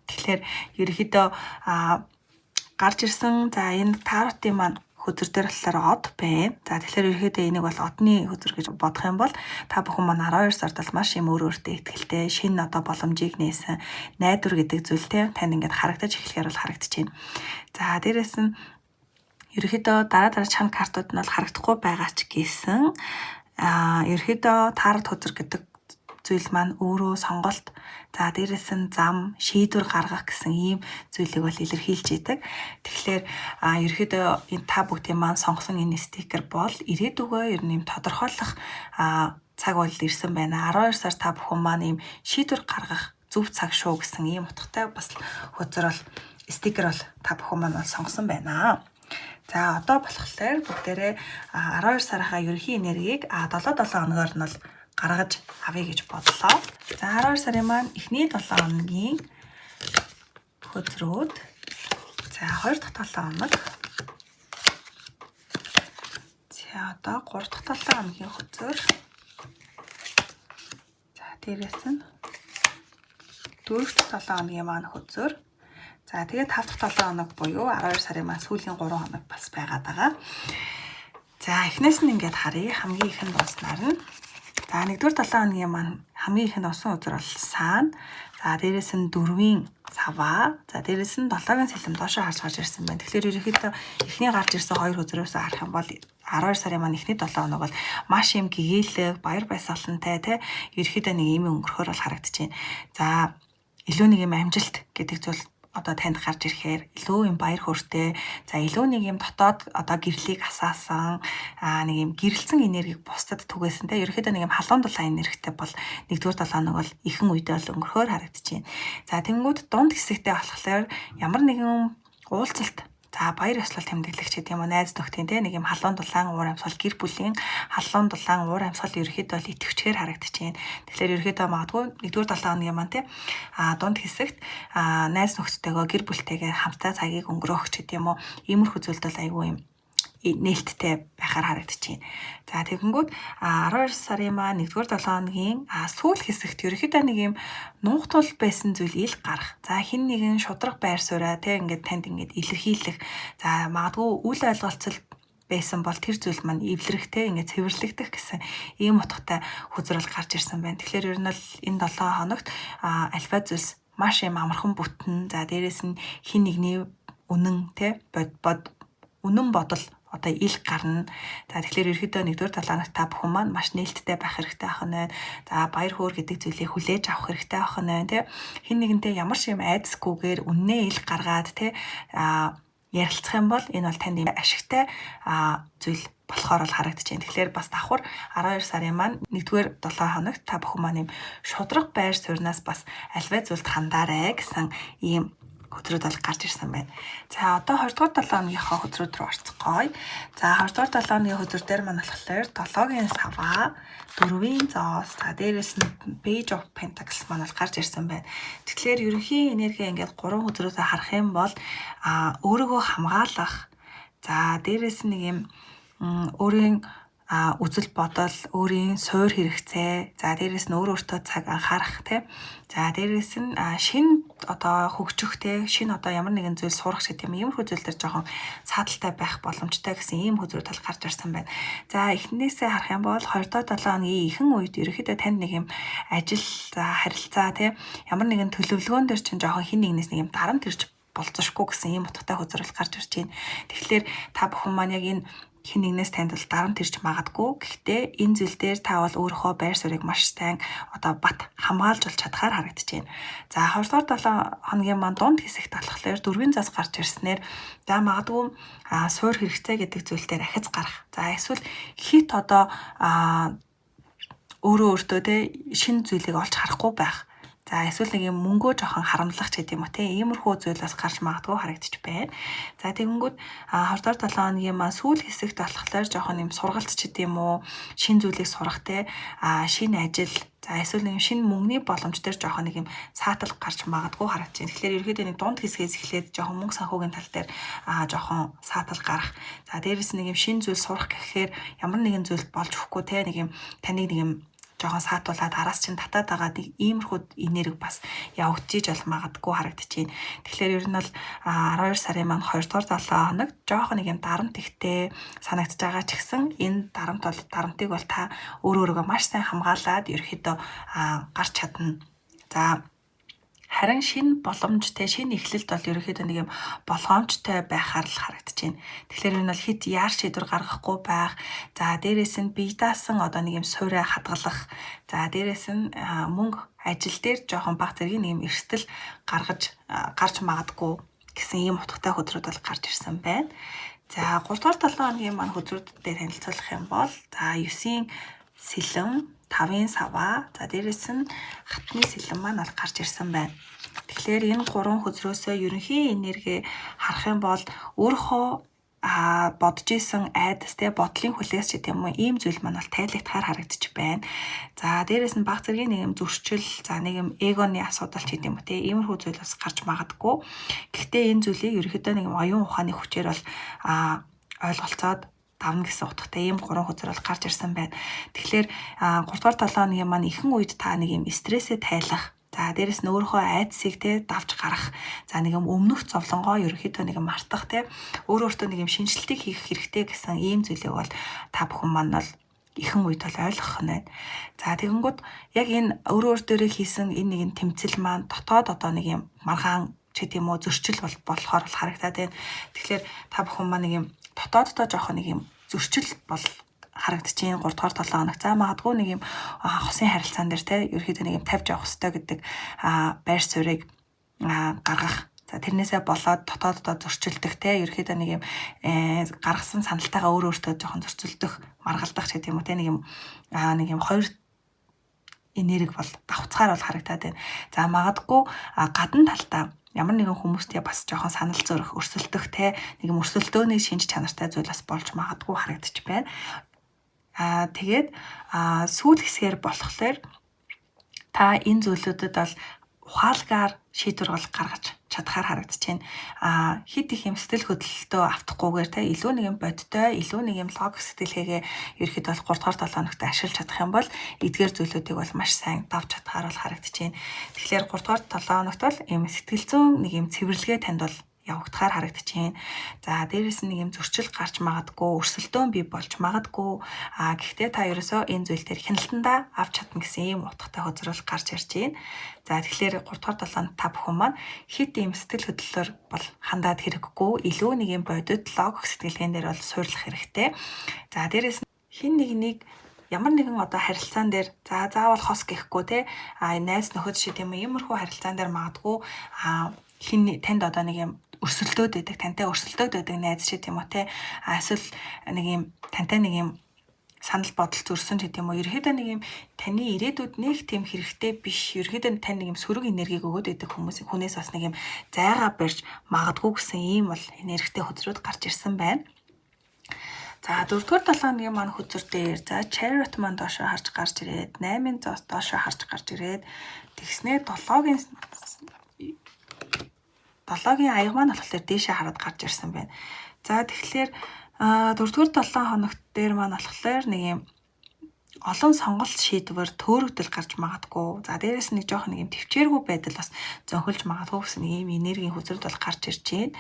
Тэгэхээр ерөөхдөө гарч ирсэн за энэ таротын маань хөзөр дээр болохоор од байна. За тэгэхээр ерөөхдөө энийг бол одны хөзөр гэж бодох юм бол та бүхэн маань 12 сард бол маш юм өөртөө ихтэй шинэ одоо боломжийг нээсэн найдвар гэдэг зүйлтэй танд ингээд харагдаж эхлэхээр бол харагдчихээн. За дээрээс нь ерөөхдөө дараа чанар картууд нь бол харагдахгүй байгаа ч гэсэн ерөөхдөө тарот хөзөр гэдэг зүйл маань өөрөө сонголт за дээрээс нь зам шийдвэр гаргах гэсэн ийм зүйлийг бол илэрхийлж идэг. Тэгэхээр ерөөхдөө энэ та бүхтийн маань сонгосон энэ стикер бол ирээдүгөө ер нь юм тодорхойлох цаг бол ирсэн байна. 12 сар та бүхэн маань ийм шийдвэр гаргах зөв цаг шүү гэсэн ийм утгатай бас хөзөр бол стикер бол та бүхэн маань сонгосон байна. За одоо болохоор бүгдээрээ 12 сарынхаа ерөнхий энергийг 7 хоногоор нь бол гаргаж авъя гэж бодлоо. За 12 сарын маань эхний 7 хоногийн хөзрүүд. За 2 дахь 7 хоног. За одоо 3 дахь 7 хоногийн хөзөр. За дээрээс нь 4 дахь 7 хоногийн маань хөзөр. За тэгээд 5 дахь 7 хоног буюу 12 сарын маань сүүлийн 3 хоног бас байгаад байгаа. За эхнээс нь ингээд харъя. Хамгийн ихэнд дууснаар нь за 1-р 7 хоногийн маань хамгийн ихэнд усан үзэр бол саана. За дээрээс нь 4-ийн саваа. За дээрээс нь 7-гийн сэлэм доошоо харж ирсэн байна. Тэгэхээр ерөнхийдөө эхний гарч ирсэн 2 өдрөөс харах юм бол 12 сарын маань эхний 7 хоног бол маш юм гэгээлэг, баяр баясгалантай те ерөнхийдөө нэг юм өнгөрөхөр бол харагдчихээн. За илүү нэг юм амжилт гэдэг зүйл одоо танд гарч ирэхээр илүү юм баяр хөөртэй за илүү нэг юм дотоод одоо гэрлийг асаасан нэг юм гэрэлцэн энергийг бусдад түгээсэн те ерөөхдөө нэг юм халуун дулаан энергитэй бол 1-р 7 хоног бол ихэн үедээ бол өнгөрөхөөр харагдчихээн. За тэнгууд дунд хэсэгтээ болохоор ямар нэгэн уулзалт за баяр ёслол тэмдэглэгч гэдэг юм уу найз нөхдийн те нэг юм халуун дулаан уур амьсгал гэр бүлийн халуун дулаан уур амьсгал ерөөхдөө бол идэвхжээр харагдчихээн. Тэгэхээр ерөөхдөө магадгүй 1-р 7 хоногийн маань те дунд хэсэгт найз нөхдөдтэйгөө гэр бүлтэйгээ хамтдаа цагийг өнгөрөөх ч гэдэг юм уу иймэрхүү зүйлд бол айгүй юм нээлттэй байхаар харагдчихээн. За тэгэнгүүт 12 сарын маань 1-р 7 хоногийн сүүл хэсэгт ерөөхдөө нэг юм нуугтуул байсан зүйл ил гарах. За хин нэгэн шудраг байр сууриа те ингээд танд ингээд илэрхийлэх. За магадгүй үйл ойлголцол байсан бол тэр зүйл маань эвлэрэхтэй ингээд цэвэрлэгдэх гэсэн ийм утгатай хөзрөл гарч ирсэн байна. Тэгэхээр ер нь л энэ 7 хоногт альва зүйлс маш юм амархан бүтэн. За дээрэс нь хин нэгний үнэн те үнэн бодол одоо ил гарна. За тэгэхээр ерөөдөө 1-р 7 хоногт та бүхэн маань маш нээлттэй байх хэрэгтэй ах нь байна. За баяр хөөр гэдэг зүйлийг хүлээж авах хэрэгтэй ах нь байна. Тэ хин нэгэнтэй ямар ч юм айдасгүйгээр үннээ ил гаргаад тэ ярилцах юм бол энэ бол танд ашигтай зүйл болохоор л харагдаж байна. Тэгэхээр бас давхар 12 сарын маань 1-р 7 хоногт та бүхэн маань юм шудраг байр суурнаас бас альваа зүйлд хандаарай гэсэн ийм хөдрүүд бол гарч ирсэн байна. За одоо 20-р 7 хоногийнхоо хөдрүүд рүү орцгоё. За 20-р 7 хоногийн хөдөр дээр маань болохоор 7-гийн саваа, 4-ийн зоос, за дээрээс нь Page of Pentacles маань бол гарч ирсэн байна. Тэгэхээр ерөнхий энерги ингээд 3 хөдрөөсөө харах юм бол өөрийгөө хамгаалах, за дээрээс нэг юм өөрийн үзэл бодол, өөрийн суур хэрэгцээ, за дээрээс нь өөртөө цаг анхаарах тий. За дээрээс нь шин одоо хөгжих тий, шин одоо ямар нэгэн зүйл сурах гэдэг юм. Иймэрхүү зүйл дээр жоохон сааталтай байх боломжтой гэсэн ийм хөдрүүд бол гарч ирсэн байна. За эхнээсээ харах юм бол 2-7 хоногийн ихэнх үед ерөөхдөө танд нэг юм ажил, харилцаа тий, ямар нэгэн төлөвлөгөөн дээр чинь жоохон хин нэгнээс нэг юм дарамт ирж болцсошгүй гэсэн ийм утгатай хөдрөл гарч ирж байна. Тэгэхээр та бүхэн маань яг энэ хин нэгнээс танд бол дарамт ирж магадгүй. Гэхдээ энэ зүйл дээр та бол өөрийнхөө байр суурийг маш сайн одоо бат хамгаалж бол чадхаар харагдаж байна. За 2-р 7 хоногийн маань дунд хэсэгт болохоор 4-ийн зас гарч ирснээр за магадгүй суур хэрэгцээ гэдэг зүйл дээр ахиц гарах. За эсвэл хит одоо өөртөө те шинэ зүйлийг олж харахгүй байх. За эсвэл нэг юм мөнгөө жоохон харамлах гэдэг юм уу те, иймэрхүү зүйлээс гарч магадгүй харагдчих байна. За тэгэнгүүт 20-р 7 хоногийн маань сүүл хэсэгт болохоор жоохон юм сургалт ч гэдэг юм уу, шин зүйлийг сурах те, шинэ ажил, за эсвэл нэг шинэ мөнгөний боломж дээр жоохон нэг юм саатал гарч магадгүй харагдаж байна. Тэгэхээр ерөөдөө нэг дунд хэсгээс эхлээд жоохон мөнгө санхүүгийн тал дээр жоохон саатал гарах. За дээрээс нэг юм шинэ зүйл сурах гэхээр ямар нэгэн зүйл болж өгөхгүй те, нэг юм таныг нэг юм жоохон саатуулаад араас чинь татаад байгаа иймэрхүү энерги бас явагдчих бол магадгүй харагдаж байна. Тэгэхээр ер нь бол 12 сарын маань 2-р 7 хоног жоохон нэг юм дарамт ихтэй санагдаж байгаа ч гэсэн энэ дарамтыг бол та өөрөөгөө маш сайн хамгаалаад ерөөхдөө гарч чадна. За харин шинэ боломжтой, шинэ эхлэлд бол ерөөхдөө нэг юм болгоомжтой байхаар л харагдаж байна. Тэгэхээр энэ бол хит яар шийдвэр гаргахгүй байх. За дээрээс нь бие даасан одоо нэг юм суурай хадгалах. За дээрээс нь мөнгө ажил дээр жоохон баг зэргийн нэг юм эрсдэл гарч магадгүй гэсэн ийм утгатай хөдрүүд бол гарч ирсэн байна. За 3-р 7 хоногийн маань хөдрүүдэд танилцуулах юм бол за 9-ийн сэлэн, 5-ын саваа, за дээрээс нь хатны сэлэн маань бол гарч ирсэн байна. Тэгэхээр энэ 3 хөдрөөсөө ерөнхий энерги харах юм бол өөрийнхөө бодож исэн айдас те бодлын хүлээс ч гэдэг юм уу ийм зүйл маань бол тайлагдахаар харагдаж байна. За дээрээс нь баг зэргийн нэг юм зөрчил, за нэг юм эгоны асуудал ч гэдэг юм уу те иймэрхүү зүйл бас гарч магадгүй. Гэхдээ энэ зүйлийг ерөөхдөө нэг юм оюун ухааны хүчээр бол ойлголцоод давна гэсэн утгатай ийм 3 хөдөр бол гарч ирсэн байна. Тэгэхээр 3-р 7 хоногийн маань ихэнх үед та нэг юм стрессээ тайлах, за дээрэс нь өөрийнхөө айдсыг те давж гарах, за нэг юм өмнөх зовлонгоо ерөөхдөө нэг юм мартах те өөртөө нэг юм шинжилтийг хийх хэрэгтэй гэсэн ийм зүйлийг бол та бүхэн маань бол ихэнх үед бол ойлгох нь байна. За тэгэнгүүт яг энэ өөрөөрөө хийсэн энэ нэг тэмцэл маань дотоод одоо нэг юм маргаан ч гэдэг юм уу зөрчил болохоор бол харагдаад байна. Тэгэхээр та бүхэн маань нэг юм дотооддоо жоохон нэг юм зөрчил бол харагдаж байна 3-р 7 хоног. За магадгүй нэг юм хосын харилцаан дээр те ерөөхдөө нэг юм тавьж явах хэрэгтэй гэдэг байр суурийг гаргах. За тэрнээсээ болоод дотооддоо зөрчилдөх те ерөөхдөө нэг юм гаргасан саналтайгаа өөртөө жоохон зөрчилдөх, маргалдах гэдэг юм уу те нэг юм хоёр энерги бол давхцаар бол харагдаад байна. За магадгүй гадна талтаа ямар нэгэн хүмүүстэй бас жоохон санал зөрөх, өрсөлдөх те нэг юм өрсөлдөөний шинж чанартай зүйл бас болж магадгүй харагдаж байна. Тэгээд сүүл хэсгээр болохоор та энэ зүйлүүдэд бол ухаалгаар шийдвэр бол гаргаж чадхаар харагдаж байна. Хит их юм сэтгэл хөдлөлтөө автахгүйгээр те илүү нэг юм бодтой, илүү нэг юм логик сэтгэлгээгээ ерөөхдөө бол 3-р 7 хоногт ашиглаж чадах юм бол эдгээр зүйлүүдийг бол маш сайн давж чадхаар бол харагдаж байна. Тэгэхээр 3-р 7 хоногт бол ийм сэтгэл зүйн нэг юм цэвэрлэгээ танд бол явагдахаар харагдаж байна. За дээрээс нь нэг юм зөрчил гарч магадгүй, өрсөлдөөн бий болж магадгүй. Гэхдээ та ерөөсөө энэ зүйл дээр хяналтандаа авч чадна гэсэн ийм утгатай хөзрөл гарч ирж байна. За тэгэхээр 3 дугаар 7 хоног та бүхэн маань хит ийм сэтгэл хөдлөлөөр бол хандаад хэрэггүй, илүү нэг юм бодит логик сэтгэлгээн дээр бол суйрлах хэрэгтэй. За дээрээс нь хин нэг ямар нэгэн одоо харилцаан дээр заавал хос гэхгүй те найз нөхөд шиг юм иймэрхүү харилцаан дээр магадгүй хин танд одоо нэг юм өрсөлдөөд байдаг, тантай өрсөлдөөд байдаг найз шиг юм уу те эсвэл нэг юм тантай нэг юм санал бодол зөрсөн гэдэг юм уу. Ерөөдөө нэг юм таны ирээдүйд нэг тийм хэрэгтэй биш. Ерөөдөө тань нэг юм сөрөг энергийг өгөөд байдаг хүнээс бас нэг юм зайгаа барьж магадгүй гэсэн ийм бол энергитэй хөзрүүд гарч ирсэн байна. За 4-р 7 хоногийн маань хөзөр дээр за Chariot маань доошоо харж гарч ирээд 8-ын зоос доошоо харж гарч ирээд тэгснээ 7-гийн аяг маань болохоор дээшээ хараад гарч ирсэн байна. За тэгэхээр 4-р 7 хоногт дээр маань болохоор нэг юм олон сонголт шийдвэр төөрөгдөл гарч магадгүй. За дээрээс нэг жоох нэг юм төвчээргүй байдал бас зөнхөлж магадгүй гэсэн нэг юм энергийн хөзөрд бол гарч ирж байна.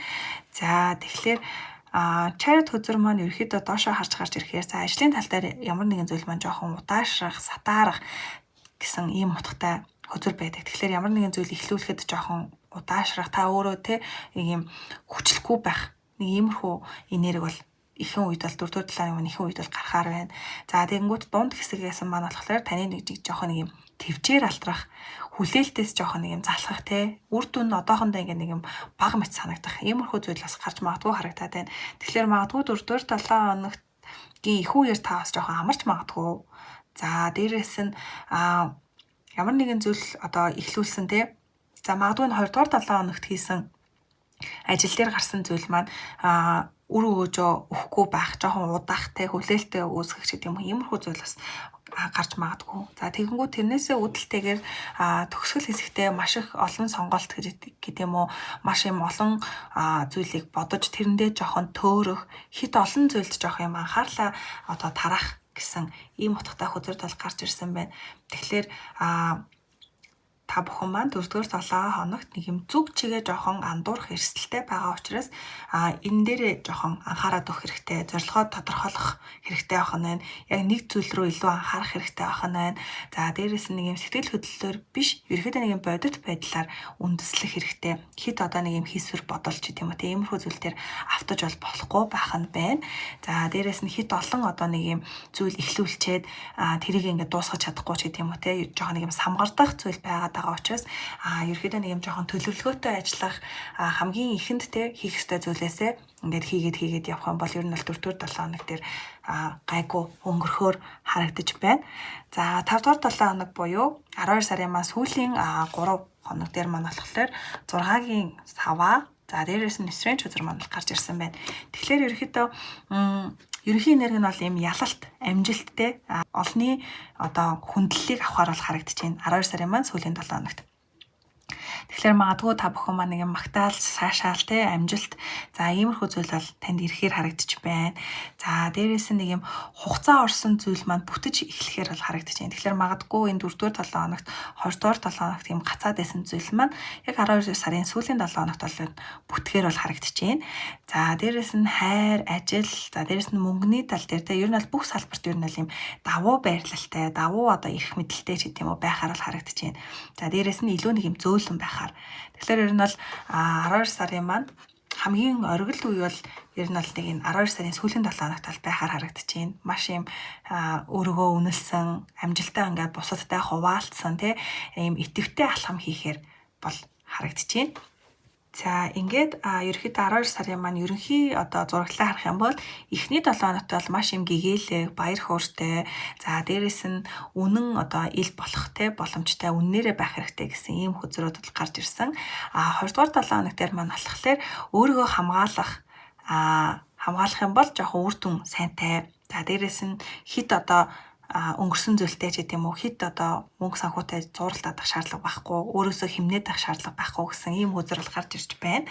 За тэгэхээр Chariot хөзөр маань ерөөхдөө доошоо харж гарч ирэхээр за ажлын тал дээр ямар нэгэн зүйл маань жоохон удаашрах, сатаарах гэсэн ийм утгатай хөзөр байдаг. Тэгэхээр ямар нэгэн зүйл эхлүүлэхэд жоохон удаашрах та өөрөө те нэг юм хүчлэхгүй байх нэг иймэрхүү энерги бол ихэнх үед бол 4-р 7 оны ихэнх үед бол гарахаар байна. За тэгэнгүүт дунд хэсгээс маань болохоор таны нэг жоохон нэг юм твчээр алтрах, хүлээлтээс жоохон нэг юм залхах те үр дүн одоохондоо ингээ нэг юм бага мэт санагдах иймэрхүү зүйл бас гарч магадгүй харагдаад байна. Тэгэхээр магадгүй 4-р 7 хоногийн их үеэр та бас жоохон амарч магадгүй. За дээрээс нь ямар нэгэн зүйл одоо эхлүүлсэн те. За магадгүй 2-р 7 хоногт хийсэн ажил дээр гарсан зүйл маань үр өгөөжөө өгөхгүй байх, жоохон удаахтай, хүлээлттэй үүсгэх гэдэг юм. Иймэрхүү зүйл бас гарч магадгүй. За тэгэнгүүт тэрнээсээ үүдэлтэйгээр төгсгөл хэсэгтээ маш их олон сонголт гэдэг юм уу, маш юм олон зүйлийг бодож тэрэндээ жоохон төөрөх, хит олон зүйлд жоох юм анхаарлаа одоо тараах гэсэн ийм утгатай хөзөрд бол гарч ирсэн байна. Тэгэхээр та бүхэн маань 4-р 7 хоногт нэг юм зүг чигээ жоохон андуурах эрсдэлтэй байгаа учраас энэ дээрээ жоохон анхаарал өгөх хэрэгтэй, зорилгоо тодорхойлох хэрэгтэй байх нь байна. Яг нэг зүйл рүү илүү анхаарах хэрэгтэй байх нь байна. За дээрээс нь нэг юм сэтгэл хөдлөлөөр биш, ерөөхдөө нэг юм бодит байдлаар үндэслэх хэрэгтэй. Хит одоо нэг юм хийсвэр бодолч гэдэг юм уу те иймэрхүү зүйл дээр автаж бол болохгүй байх нь байна. За дээрээс нь хит олон одоо нэг юм зүйл эхлүүлчихэд тэрийг ингээд дуусгаж чадахгүй ч гэдэг юм уу те жоохон нэг юм самгардах зүйл байгаа учраас ерөөхдөө нэг юм жоохон төлөвлөгөөтэй ажиллах хамгийн ихэнд те хийх ёстой зүйлээсээ ингээд хийгээд явах юм бол ер нь бол 4-р 7 хоног дээр гайгүй өнгөрөхөөр харагдаж байна. За 5-р 7 хоног буюу 12 сарын маань сүүлийн 3 хоног дээр маань болохоор 6-гийн саваа за дээрээс нь Strange хөзөр маань гарч ирсэн байна. Тэгэхээр ерөөхдөө ерөнхий энерги нь бол юм ялалт, амжилттэй олны одоо хүндлэлийг авахар бол харагдаж байна. 12 сарын маань сүүлийн 7 хоногт. Тэгэхээр магадгүй та бүхэн маань нэг юм магтаал, шаашаал те амжилт за иймэрхүү зүйл бол танд ирэхээр харагдаж байна. За дээрээс нь нэг юм хугацаа орсон зүйл маань бүтэж эхлэхээр бол харагдаж байна. Тэгэхээр магадгүй энэ 4-р 7 хоногт 2-р 7 хоногт юм гацаад байсан зүйл маань яг 12 сарын сүүлийн 7 хоногт бол бүтгэхээр бол харагдаж байна. За дээрээс нь хайр, ажил, за дээрээс нь мөнгөний тал дээр те ер нь бол бүх салбарт ер нь бол юм давуу байрлалтай, давуу одоо эрх мэдэлтэй ч гэдэг юм уу байхаар бол харагдаж байна. За дээрээс нь илүү нэг юм зөөлөн байхаар. Тэгэхээр ер нь бол 12 сарын маань хамгийн оргил үе бол ер нь бол нэг энэ 12 сарын сүүлийн 7 хоногт бол байхаар харагдаж байна. Маш юм өөрийгөө үнэлсэн, амжилттай ингээд бусадтай хуваалцсан тийм итэвхтэй алхам хийхээр бол харагдаж байна. За ингээд ерөөхдөө 12 сарын маань ерөнхий одоо зураглалаа харах юм бол эхний 7 хоногт бол маш юм гэгээлэг, баяр хөөртэй. За дээрэс нь үнэн одоо ил болох те боломжтой үннээрээ байх хэрэгтэй гэсэн ийм хөзрүүд бол гарч ирсэн. 2 дугаар 7 хоног дээр маань болохоор өөрийгөө хамгаалах юм бол жоохон үр дүн сайнтай. За дээрэс нь хит одоо өнгөрсөн зүйлтэй ч гэдэг юм уу хит одоо мөнгө санхүүтэй зууралдах шаардлага байхгүй өөрөөсөө хэмнээд авах шаардлага байхгүй гэсэн ийм хөзөр бол гарч ирж байна.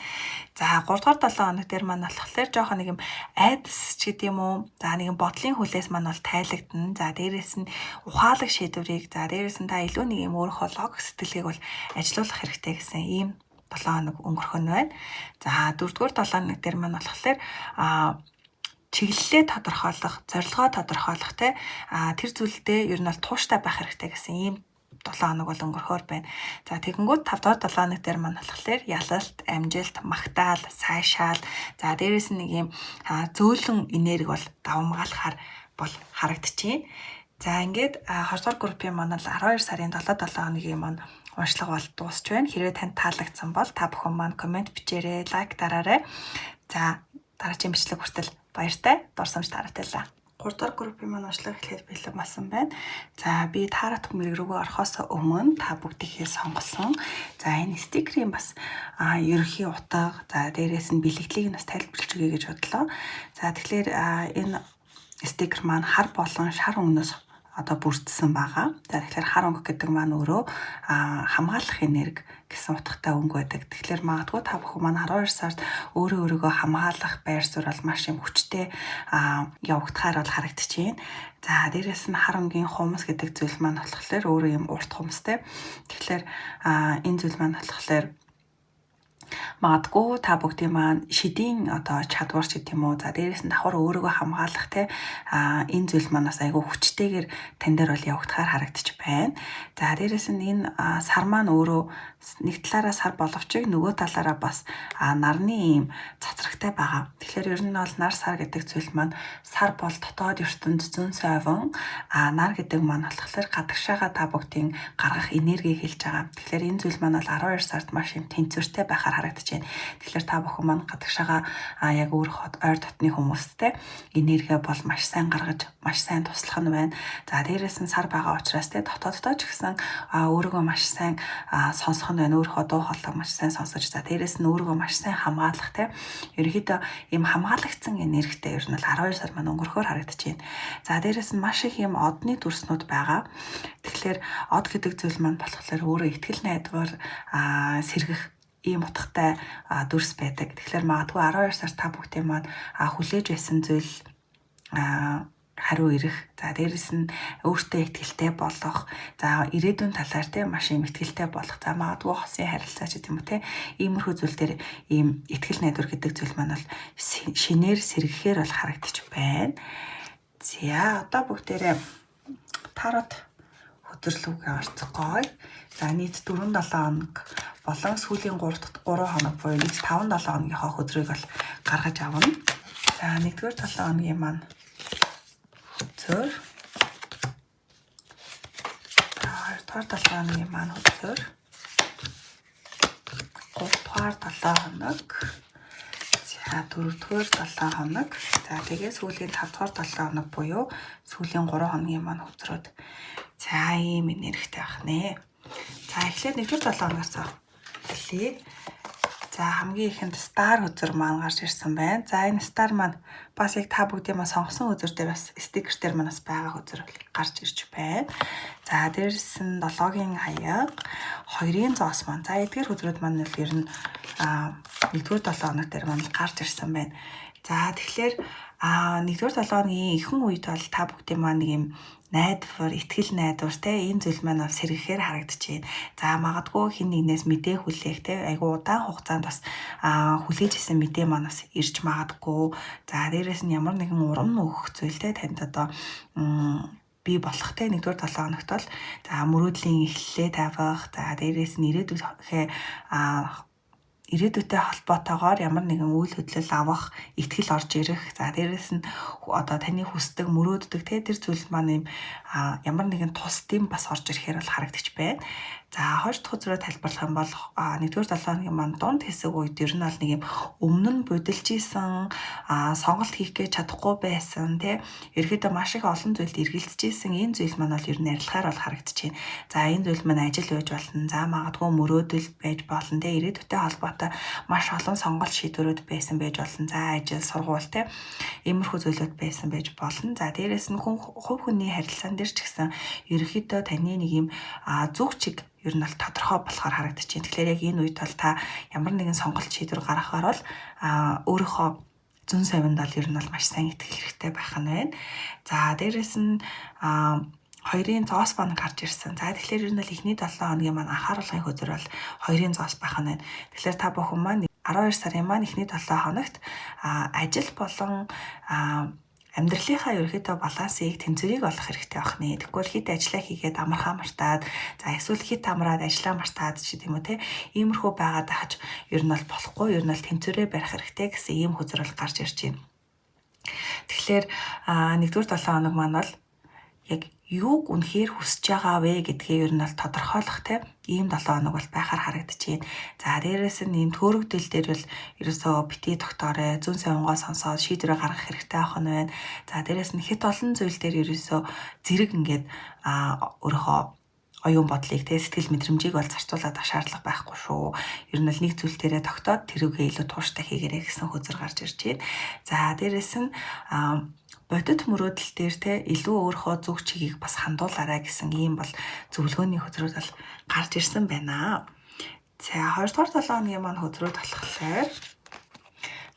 За 3 дугаар 7 хоног дээр маань болохоор жоохон нэг юм айдас ч гэдэг юм уу за нэг юм бодлын хүлээс маань бол тайлагдана. За дээрээс нь ухаалаг шийдвэрийг за дээрээс нь та илүү нэг юм өөрийнхөө логик сэтгэлгээг бол ажилуулах хэрэгтэй гэсэн ийм 7 хоног өнгөрөх нь байна. За 4-р 7 хоног дээр маань болохоор чиглэлээ тодорхойлох, зорилгоо тодорхойлох тэр зүйлдээ ер нь бол тууштай байх хэрэгтэй гэсэн ийм 7 хоног бол өнгөрөхөөр байна. За тэгэнгүүт 5-р 7 хоног дээр маань болохоор ялалт, амжилт, магтаал, сайшаал, за дээрэс нь нэг ийм зөөлөн энерги бол давмгаалахаар бол харагдчихээн. За ингээд 20 дугаар группийн маань л 12 сарын 7 хоногийн маань уншлага бол дуусч байна. Хэрвээ танд таалагдсан бол та бүхэн маань комент бичээрэй, лайк дараарай. За дараагийн бичлэг хүртэл баяртай дурсамж таратайлаа. 3 дахь группийн маань уншлага эхлээд бэлэн болсон байна. За би таарат мэрэг рүүгээ орохоос өмнө та бүгдийнхээ сонголсон. За энэ стикерийн бас ерөнхий утга, за дээрээс нь бэлэгдлийг нь бас тайлбарлаж өгье гэж бодлоо. За тэгэхээр энэ стикер маань хар болон шар өнгнөөс бүрдсэн байгаа. За тэгэхээр хар өнгө гэдэг маань өөрөө хамгаалах энерги гэсэн утгатай өнгө байдаг. Тэгэхээр магадгүй та бүхэн маань 12 сард өөрийгөө хамгаалах байр суурь бол маш юм хүчтэй явагдахаар бол харагдчихээн. За дээрээс нь хар өнгийн хумс гэдэг зүйл маань болохоор өөрөө юм урт хумстэй. Тэгэхээр энэ зүйл маань болохоор магадгүй та бүгдийн маань шидийн чадвар ч гэдэм үү. За дээрээс нь давхар өөрийгөө хамгаалах энэ зүйл маань бас айгүй хүчтэйгээр тань дээр бол явагдахаар харагдчих байна. За дээрээс нь энэ сар маань өөрөө нэг талаараа сар боловч нөгөө талаараа бас нарны ийм цацрагтай байгаа. Тэгэхээр ер нь бол нар сар гэдэг зүйл маань сар бол дотоод ертөнд зүүн совин, нар гэдэг маань болохоор гадагшаага та бүгдийн гаргах энерги хэлж байгаа. Тэгэхээр энэ зүйл маань бол 12 сард маш юм тэнцвэртэй байхаар харагдаж байна. Тэгэхээр та бүхэн маань гадагшаага яг өөрийнхөө ойр дотны хүмүүстэй энерги бол маш сайн гаргаж, маш сайн туслах нь байна. За дээрээс нь сар байгаа учраас дотооддоо ч гэсэн өөрийгөө маш сайн сонсох нь байна. Өөрийнхөө дуу хоолойг маш сайн сонсож, за дээрээс нь өөрийгөө маш сайн хамгаалах ерөнхийдөө ийм хамгаалагдсан энергитэй ер нь бол 12 сар маань өнгөрөхөөр харагдаж байна. За дээрээс нь маш их ийм одны дүрснүүд байгаа. Тэгэхээр од гэдэг зүйл маань болохоор өөрөө ихтгэл найдвар сэргэх ийм утгатай дүрс байдаг. Тэгэхээр магадгүй 12 сар та бүхэн маань хүлээж байсан зүйл хариу ирэх. За дээрэс нь өөртөө ихтгэлтэй болох. За ирээдүйн талаар маш юм ихтгэлтэй болох. За магадгүй хосын харилцаа ч гэдэм үү иймэрхүү зүйл дээр ийм ихтгэл найдвар гэдэг зүйл маань бол шинээр сэргэхээр бол харагдчих байна. За одоо бүгдээрээ тарот хөдөрлөвгөө орцгоё. За нийт 4-7 хоног болон сүүлийн 3 хоног буюу нийт 5-7 хоногийнхоо хөдрийг бол гаргаж авна. За 1-р 7 хоногийн маань хөдөр. 2-р 7 хоногийн маань хөдөр. 3-р 7 хоног. За 4-р 7 хоног. За тэгээ сүүлийн 5-р 7 хоног буюу сүүлийн 3 хоногийн маань хөдрөөд за ийм энергитэй байх нэ. За эхлээд 1-р 7 хоногоос эхлэе. За хамгийн ихэнд стар хөдөр маань гарч ирсэн байна. За энэ стар маань бас яг та бүгдийн маань сонгосон хөдөр дээр бас стикер дээр маань бас байгаа хөдөр гарч ирж байна. За дээрс нь 7-гийн хаяг, 2-ын зоос маань. За эдгээр хөдрүүд маань л ер нь 1-р 7 хоног дээр маань гарч ирсэн байна. За тэгэхээр 1-р 7 хоногийн ихэнх үед бол та бүгдийн маань нэг юм найдвар, ихтгэл найдвар энэ зүйл маань бол сэргэхээр харагдаж байна. За магадгүй хин нэгнээс мэдээ хүлээх айгу удаан хугацаанд бас хүлээж исэн мэдээ маань бас ирж магадгүй. За дээрээс нь ямар нэгэн урам өгөх зүйл танд одоо бий болох 1-р 7 хоногт бол за мөрөөдлийн эхлэлээ тавих, за дээрээс нь ирээдүйтэй холбоотойгоор ямар нэгэн үйл хөдлөл авах, ихтгэл орж ирэх. За дээрээс нь одоо таны хүсдэг, мөрөөддөг тэр зүйл маань ямар нэгэн тусдын бас орж ирэхээр бол харагдаж байна. За 2 дахь үзрээр тайлбарлах юм бол 1-р 7 хоногийн маань дунд хэсэг үед ер нь бол нэг юм өмнө нь будилж исэн, сонголт хийх гэж чадахгүй байсан ерөөдөө маш их олон зүйлд эргэлдэж исэн энэ зүйл маань бол ер нь арилахаар бол харагдаж байна. За энэ зүйл маань ажил байж болно. За магадгүй мөрөөдөл байж болно ирээдүйтэй холбоотой маш олон сонголт шийдвэрүүд байсан байж болно. За ажил, сургууль иймэрхүү зүйлүүд байсан байж болно. За дээрээс нь хувь хүний харилцаан дээр ч гэсэн ерөөдөө таны нэг юм зүг чиг ер нь бол тодорхой болохоор харагдаж байна. Тэгэхээр яг энэ үед бол та ямар нэгэн сонголт шийдвэр гаргахаар бол өөрийнхөө зүүн совинд бол ер нь бол маш сайн итгэх хэрэгтэй байх нь байна. За дээрээс нь 2-ын зоос маань гарч ирсэн. За тэгэхээр ер нь л эхний 7 хоногийн маань анхааруулгын хөзөр бол 2-ын зоос байх нь байна. Тэгэхээр та бүхэн маань 12 сарын маань эхний 7 хоногт ажил болон амьдралынхаа ерөөхдөө балансыг тэнцвэрийг олох хэрэгтэй байх нэ. Тэгвэл хит ажиллаа хийгээд амархаа мартаад, за эсвэл хит амраад ажиллаа мартаад ч гэдэм үү те. Иймэрхүү байгаад ахаж ер нь бол болохгүй, ер нь бол тэнцвэрээ барих хэрэгтэй гэсэн ийм хөзөр бол гарч ирж байна. Тэгэхээр 1-р 7 хоног маань бол яг юуг үнэхээр хүсэж байгаа вэ гэдгээ ер нь бол тодорхойлох те ийм 7 хоног бол байхаар харагдчихээн. За дээрээс нь ийм төөрөгдөл дээр бол ерөөсөө битгий доктороо зүүн совингоо сонсоод шийдвэрээ гаргах хэрэгтэй байх нь байна. За дээрээс нь хит олон зүйл дээр ерөөсөө зэрэг ингээд өөрийнхөө оюун бодлыг те сэтгэл мэдрэмжийг бол зарцуулаад шаардлага байхгүй шүү. Ер нь л нэг зүйл дээрээ тогтоод тэрүүгээ илүү тууштай хийгээрэй гэсэн хөзөр гарч ирж байна. За дээрээс нь бодит мөрөөдөл дээр те илүү өөрийнхөө зүг чигийг бас хандуулаарай гэсэн ийм бол зөвлөгөөний хөзрүүд бол гарч ирсэн байна. За 2-р 7 хоногийн маань хөзрүүд болохоор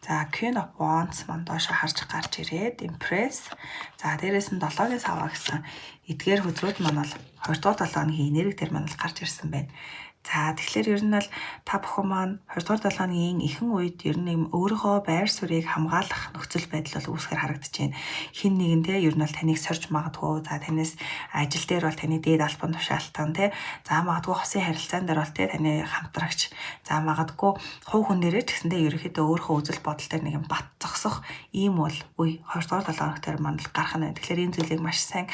за Queen of Wands маань доошо харж гарч ирээд Empress. За дээрээс нь 7-гийн саваа гэсэн эдгээр хөзрүүд маань бол 2-р 7 хоногийн энерги дээр маань гарч ирсэн байна. За тэгэхээр ер нь л та бүхэн маань 2-р 7 хоногийн ихэнх үед ер нь өөрийнхөө байр суурийг хамгаалах нөхцөл байдал бол үүсгэр харагдаж байна. Хин нэгэн те ер нь бол таныг сорж магадгүй. За танаас ажил дээр бол таны дээд албан тушаалтан те. За магадгүй хосын харилцаан дээр бол те таны хамтрагч. За магадгүй хувь хүн дээрээ ч гэсэндээ ерөөхдөө өөрийнхөө үзэл бодол дээр нэг юм бат зогсох ийм бол 2-р 7 хоног дээр маань гарах нь. Тэгэхээр энэ зүйлийг маш сайн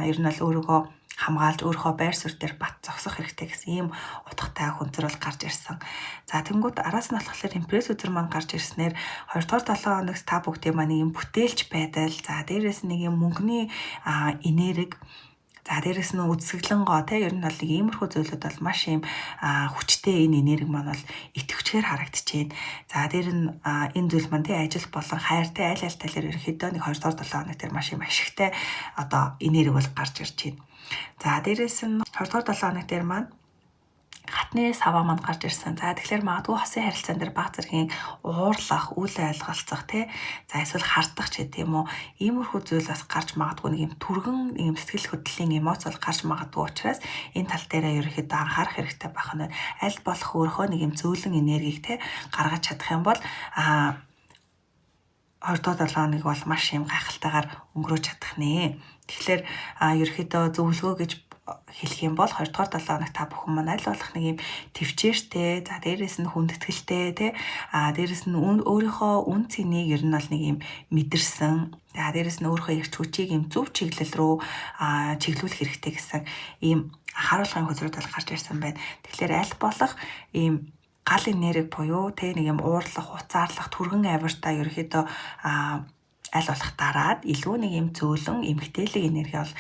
ер нь л өөрийгөө хамгаалж өөрийнхөө байр суурь дээр бат зогсох хэрэгтэй гэсэн ийм утгатай хүнзэр бол гарч ирсэн. За тэнгууд араас нь болохоор Empress үзэр маань гарч ирснээр 2-р 7 хоногт та бүгдийн маань ийм бүтээлч байдал, за дээрээс нэг юм мөнгөний энерги, за дээрээс нь үсгэлэн гоо те ер нь бол иймэрхүү зүйлүүд бол маш ийм хүчтэй энэ энерги маань бол идэвхжээр харагдчихээн. За дээр нь энэ зүйл маань те ажил болон хайртай аль аль талаар ерөнхийдөө нэг 2-р 7 хоног тэр маш ийм ашигтай одоо энерги бол гарч ирж байна. За дээрээс нь 2-р 7 хоног дээр маань хатны саваа манд гарч ирсэн. За тэгэхээр магадгүй хосын харилцаан дээр баг зэргийн уурлах, үл ойлголцох те. За эсвэл хардах ч гэдэм үү. Иймэрхүү зүйл бас гарч магадгүй нэг юм түргэн нэг юм сэтгэл хөдлөлийн эмоц бол гарч магадгүй учраас энэ тал дээрээ ерөөхдөө анхаарах хэрэгтэй байх нь. Аль болох өөрийнхөө нэг юм зөөлөн энергийг те гаргаж чадах юм бол 2-р 7 хоног бол маш юм гайхалтайгаар өнгөрөөж чадах нэ. Тэгэхээр ерөөхдөө зөвлөгөө гэж хэлэх юм бол 2-р 7 хоног та бүхэн маань аль болох нэг юм төвчээртэй, за дээрээс нь хүндэтгэлтэй тий, дээрээс нь өөрийнхөө үн цэнийг ер нь бол нэг юм мэдэрсэн, за дээрээс нь өөрийнхөө эрч хүчийг юм зөв чиглэл рүү чиглүүлэх хэрэгтэй гэсэн ийм анхааруулгын хөзрүүд бол гарч ирсэн байна. Тэгэхээр аль болох ийм гал энерги буюу тий нэг юм уурлах, уцаарлах, түргэн авиртаа ерөөхдөө аль болох дараад илүү нэг юм зөөлөн эмгтээлэг энерги бол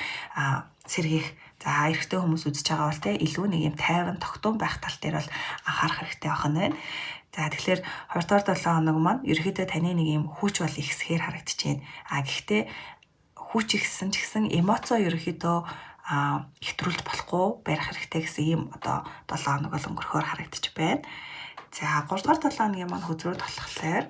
сэргийх. За эрэгтэй хүмүүс үзэж байгаа бол те илүү нэг юм тайван тогтун байх тал дээр бол анхаарах хэрэгтэй байх нь байна. За тэгэхээр 2-р 7 хоног маань ерөөхдөө таны нэг юм хүч бол ихсгээр харагдаж байна. Гэхдээ хүч ихсэн ч гэсэн эмоцоо ерөөхдөө хэвтрүүлж болохгүй барих хэрэгтэй гэсэн ийм одоо 7 хоног бол өнгөрөхөөр харагдаж байна. За 3-р 7 хоногийн маань хөзрүүд болохоор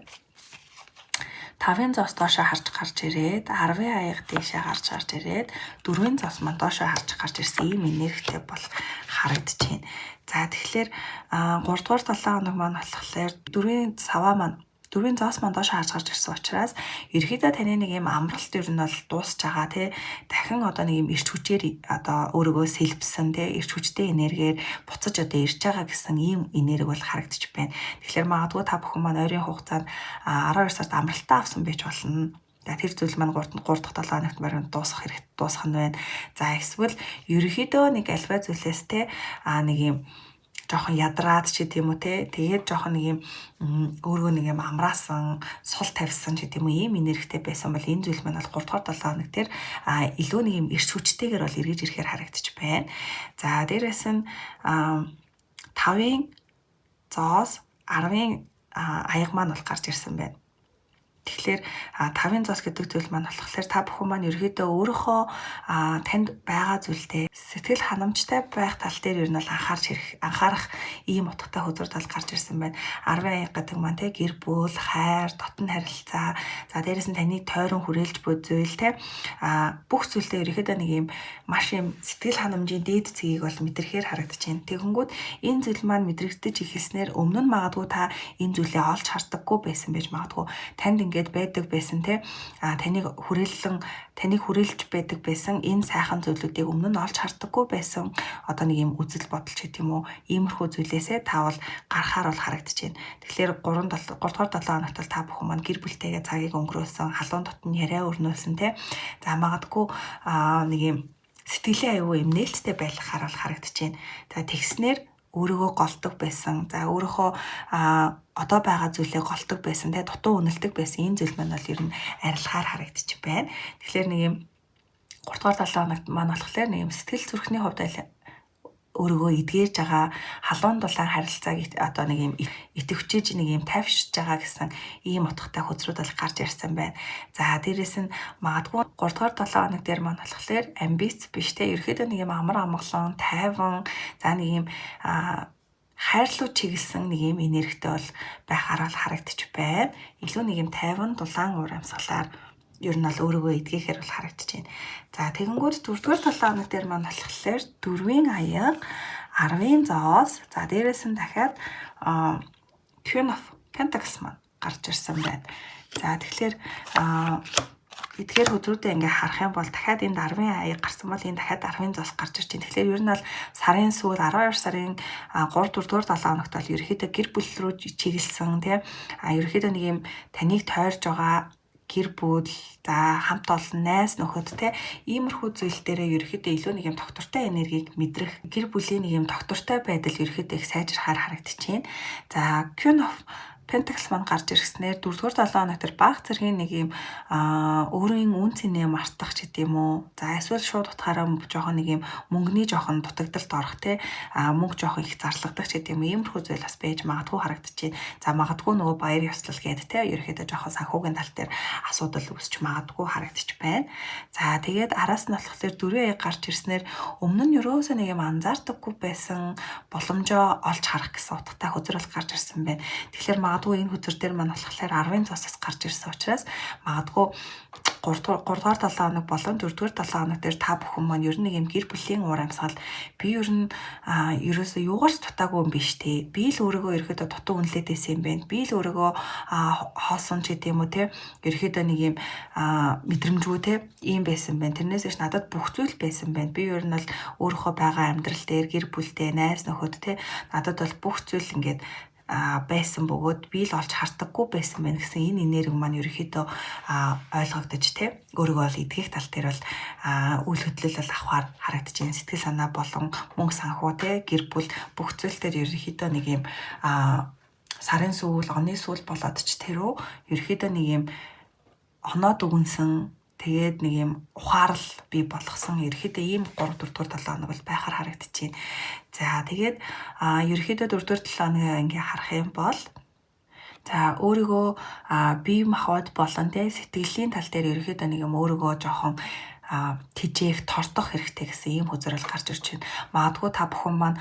5-ын зоос доошоо харж гарч ирээд 10-ын аяга дээшээ гарч ирээд 4-ийн зоос маань доошоо харж гарч ирсэн ийм энергитэй бол харагдаж байна. За тэгэхээр 3-р 7 хоног маань болохоор 4-ийн саваа маань 4-ийн зоос маань доошоо харж гарч ирсэн учраас ерөөхдөө таны нэг юм амралт ер нь бол дуусч байгаа тий. Дахин одоо нэг юм эрч хүчээр одоо өөрийгөө сэлбсэн тий эрч хүчтэй энергиэр буцаж одоо ирж байгаа гэсэн ийм энерги бол харагдаж байна. Тэгэхээр магадгүй та бүхэн маань ойрын хугацаанд 12 сард амралтаа авсан байж болно. Тэр зүйл маань 3 дахь 7 хоногт барин дуусах нь байна. За эсвэл ерөөхдөө нэг альва зүйлээс тий нэг юм жоохон ядраад ч гэдэм үү те тэгээд жоохон нэг юм өөргөө нэг юм амраасан сул тавьсан ч гэдэм үү ийм энергитэй байсан бол энэ зүйл маань бол 3 дахь 7 хоног дээр илүү нэг юм эрч хүчтэйгээр бол эргэж ирэхээр харагдаж байна. За дээрээс нь 5-ын зоос 10-ын аяг маань бол гарч ирсэн байна. Тэгэхээр 5-ын зоос гэдэг зүйл маань болохоор та бүхэн маань ерөөдөө өөрийнхөө танд байгаа зүйлдээ сэтгэл ханамжтай байх тал дээр ер нь бол анхаарах ийм утгатай хөзөр тал гарч ирсэн байна. 10 аяга гэдэг маань те гэр бүл, хайр, дотн харилцаа, за дээрэс нь таны тойрон хүрээлж буй зүйл те бүх зүйлдээ ерөөдөө нэг ийм маш ийм сэтгэл ханамжийн дээд цэгийг бол мэдрэхээр харагдаж байна. Тэгэнгүүт энэ зүйл маань мэдрэгдэж эхэлснээр өмнө нь магадгүй та энэ зүйлээ олж хардаггүй байсан байж магадгүй танд ингээд байдаг байсан те таныг хүрээлж байдаг байсан энэ сайхан зүйлүүдийг өмнө нь олж хардаггүй байсан одоо нэг юм үзэл бодол ч гэдэг юм уу иймэрхүү зүйлээсээ та бол гарахаар бол харагдаж байна. Тэгэхээр 3 дугаар 7 хоногт бол та бүхэн маань гэр бүлтэйгээ цагийг өнгөрөөсөн, халуун дотн яриа өрнүүлсэн те. За магадгүй нэг юм сэтгэлийн аюу юм нээлттэй байлгахаар бол харагдаж байна. За тэгснээр өөрийгөө голдог байсан. За өөрийнхөө одоо байгаа зүйлээ голдог байсан, те дутуу үнэлдэг байсан. Энэ зүйл маань бол ер нь арилгаар харагдчих байна. Тэгэхээр нэг юм 3 дугаар 7 хоногт маань болохоор нэг юм сэтгэл зүрхний хувьд өөрийгөө эдгээрж байгаа халуун дулаан харилцааг одоо нэг юм идэвхжиж нэг юм тайвширж байгаа гэсэн ийм утгатай хөзрүүд бол гарч ирсэн байна. За дээрэс нь магадгүй 3 дугаар 7 хоног дээр маань болохоор амбиц биш те ерөөдөө нэг юм амар амгалан, тайван, за нэг юм хайрлуу чиглэсэн нэг юм энергитэй бол байхаар бол харагдчих байна. Илүү нэг юм тайван дулаан уур амьсгалаар ер нь бол өөрийгөө эдгэхээр бол харагдаж байна. За тэгэнгүүт 4-р 7 хоног дээр маань болохоор 4-ийн аяга, 10-ын зоос, за дээрээс нь дахиад Queen of Pentacles маань гарч ирсэн байна. За тэгэхээр эдгээр хөдрүүдээ ингээ харах юм бол дахиад энд 10-ын аяга гарсан бол энэ дахиад 10-ын зоос гарч ирж байна. Тэгэхээр ер нь бол сарын сүүл 12 сарын 3-4 7 хоногт бол ерөөхдөө гэр бүл рүү чиглэсэн тийм ерөөхдөө нэг юм таныг тойрж байгаа гэр бүл, за хамт олон найз нөхөд те иймэрхүү зүйл дээрээ ерөөхдөө илүү нэг юм доктортой энергийг мэдрэх, гэр бүлийн нэг юм доктортой байдал ерөөхдөө их сайжрахаар харагдаж байна. За Queen of Pentacles маань гарч ирснээр 4-р 7 хоног төр баг зэргийн нэг юм өөрийн үн цэнээ мартах ч гэдэм үү. За эсвэл шууд утгаараа жоохон нэг юм мөнгөний жоохон дутагдалд орох те мөнгө жоохон их зарлагдаг ч гэдэм үү. Иймэрхүү зүйл бас байж магадгүй харагдаж байна. За магадгүй нөгөө баяр ёслол гээд те ерөөхдөө жоохон санхүүгийн тал дээр асуудал үүсч магадгүй харагдаж байна. За тэгээд араас нь болохоор 4 аяга гарч ирснээр өмнө нь ерөөсөө нэг юм анзаардаггүй байсан боломжоо олж харах гэсэн утгатай хөзрөл гарч ирсэн байна. Тэгэхээр магадгүй энэ хөзөр дээр маань болохоор 10-ын цосоос гарч ирсэн учраас магадгүй 3-р 7 хоног болон 4-р 7 хоног дээр та бүхэн маань ер нь нэг юм гэр бүлийн уур амьсгал би ер нь ерөөсөө юугаарч дутаагүй юм биш те. Би л өөрийгөө ерөөдөө дутуу үнэлээд байсан юм байна. Би л өөрийгөө хоосон ч гэдэм үү те. Ерөөдөө нэг юм мэдрэмжгүй те ийм байсан байна. Тэрнээс иш надад бүх зүйл байсан байна. Би ер нь бол өөрийнхөө байгаа амьдрал дээр гэр бүлтэй найз нөхөд те надад бол бүх зүйл ингээд байсан бөгөөд би л олж хардаггүй байсан байна гэсэн энэ энерги маань ерөөхдөө ойлгогдож те өөрийгөө бол эдгэх тал дээр бол үйл хөдлөл авахар харагдаж байна. Сэтгэл санаа болон мөнгө санхүү те гэр бүл бүх зүйл дээр ерөөхдөө нэг юм сарын сүүл, оны сүүл болоод ч тэрөө ерөөхдөө нэг юм оноод өгөнсөн тэгээд нэг юм ухаарл бий болгосон ерөөхдөө ийм 3-4 7 хоног бол байхаар харагдаж байна. За тэгээд ерөөхдөө 4-р 7 хоног ингээ харах юм бол за өөрийгөө бие махбод болон тэ сэтгэлийн тал дээр ерөөхдөө нэг юм өөрийгөө жоохон тэжээх, тордох хэрэгтэй гэсэн ийм хөзөрөл гарч ирж байна. Магадгүй та бүхэн маань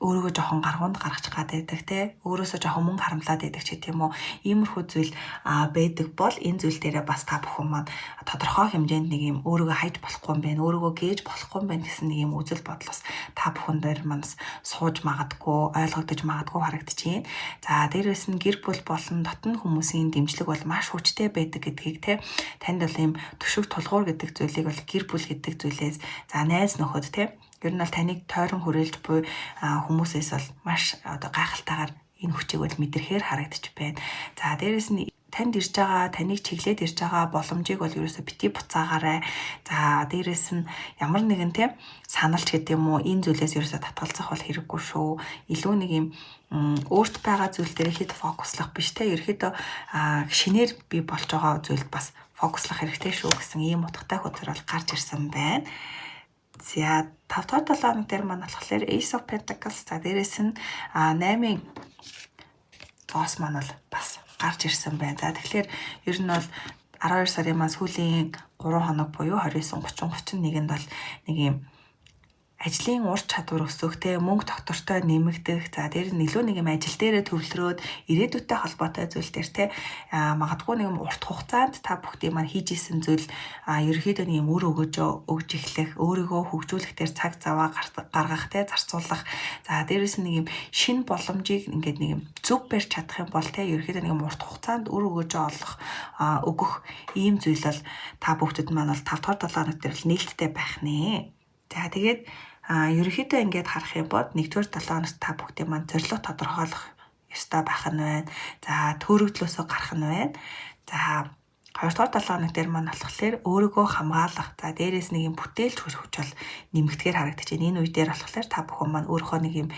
өөрийгөө жоохон гаргуунд гаргачих гад байдаг те өөрөөсөө жоохон мөнгө харамлаад байдаг ч гэдэм үү иймэрхүү зүйл байдаг бол энэ зүйл дээрээ бас та бүхэн маань тодорхой хэмжээнд нэг юм өөрийгөө хайж болохгүй юм байна өөрийгөө гээж болохгүй юм байна гэсэн нэг юм үзэл бодлоос та бүхэн дээр маань сууж магадгүй ойлгогдож магадгүй харагдаж байна. За дээрээс нь гэр бүл болон дотн хүмүүсийн дэмжлэг бол маш хүчтэй байдаг гэдгийг те танд бол ийм төшөг тулгуур гэдэг зүйлийг бол гэр бүл гэдэг зүйлээс за найз нөхөд те ер нь бол таныг тойрон хүрээлж буй хүмүүсээс бол маш одоо гайхалтайгаар энэ хүчийг бол мэдрэхээр харагдаж байна. За дээрэс нь танд ирж байгаа, таныг чиглээд ирж байгаа боломжийг бол ерөөсө бити буцаагаарай. За дээрэс нь ямар нэгэн те саналч гэдэг юм уу энэ зүйлээс ерөөсө татгалзах бол хэрэггүй шүү. Илүү нэг юм өөрт байгаа зүйл дээр хэд фокуслах биш те ерөөдөө шинээр би болж байгаа зүйлд бас фокуслах хэрэгтэй шүү гэсэн ийм утгатай хөтөр бол гарч ирсэн байна. За 5-7 хоног дээр маань болохоор Ace of Pentacles за дээрээс нь 8-ын зоос маань бол бас гарч ирсэн байна. За тэгэхээр ер нь бол 12 сарын маань сүүлийн 3 хоног буюу 29-30-31-нд бол нэг юм ажлын ур чадвар өсөх, мөнгө доктортой нэмэгдэх, за дээр нь илүү нэг юм ажил дээрээ төвлөрөөд ирээдүйтэй холбоотой зүйл дээр магадгүй нэг юм урт хугацаанд та бүхний маань хийж исэн зүйл ерөөхдөө нэг юм өр өгж эхлэх, өөрийгөө хөгжүүлэх дээр цаг заваа гаргах, зарцуулах. За дээрээс нэг юм шинэ боломжийг ингээд нэг юм зөв барьж чадах юм бол ерөөхдөө нэг юм урт хугацаанд өр өгөх ийм зүйл бол та бүхдэд маань бол 5 дахь 7 хоног дээр л нээлттэй байх нэ. За тэгээд ерөнхийдөө ингээд харах юм бол 1-р 7 хоногт та бүхний маань зорилго тодорхойлох ёстой байх нь байна. За төөрөгдлөөсөө гарах нь байна. За 2-р 7 хоног дээр маань болохоор өөрийгөө хамгаалах. За дээрээс нэг юм бүтээлч хүч бол нэмэгдэхээр харагдаж байна. Энэ үе дээр болохоор та бүхэн маань өөрийнхөө нэг юм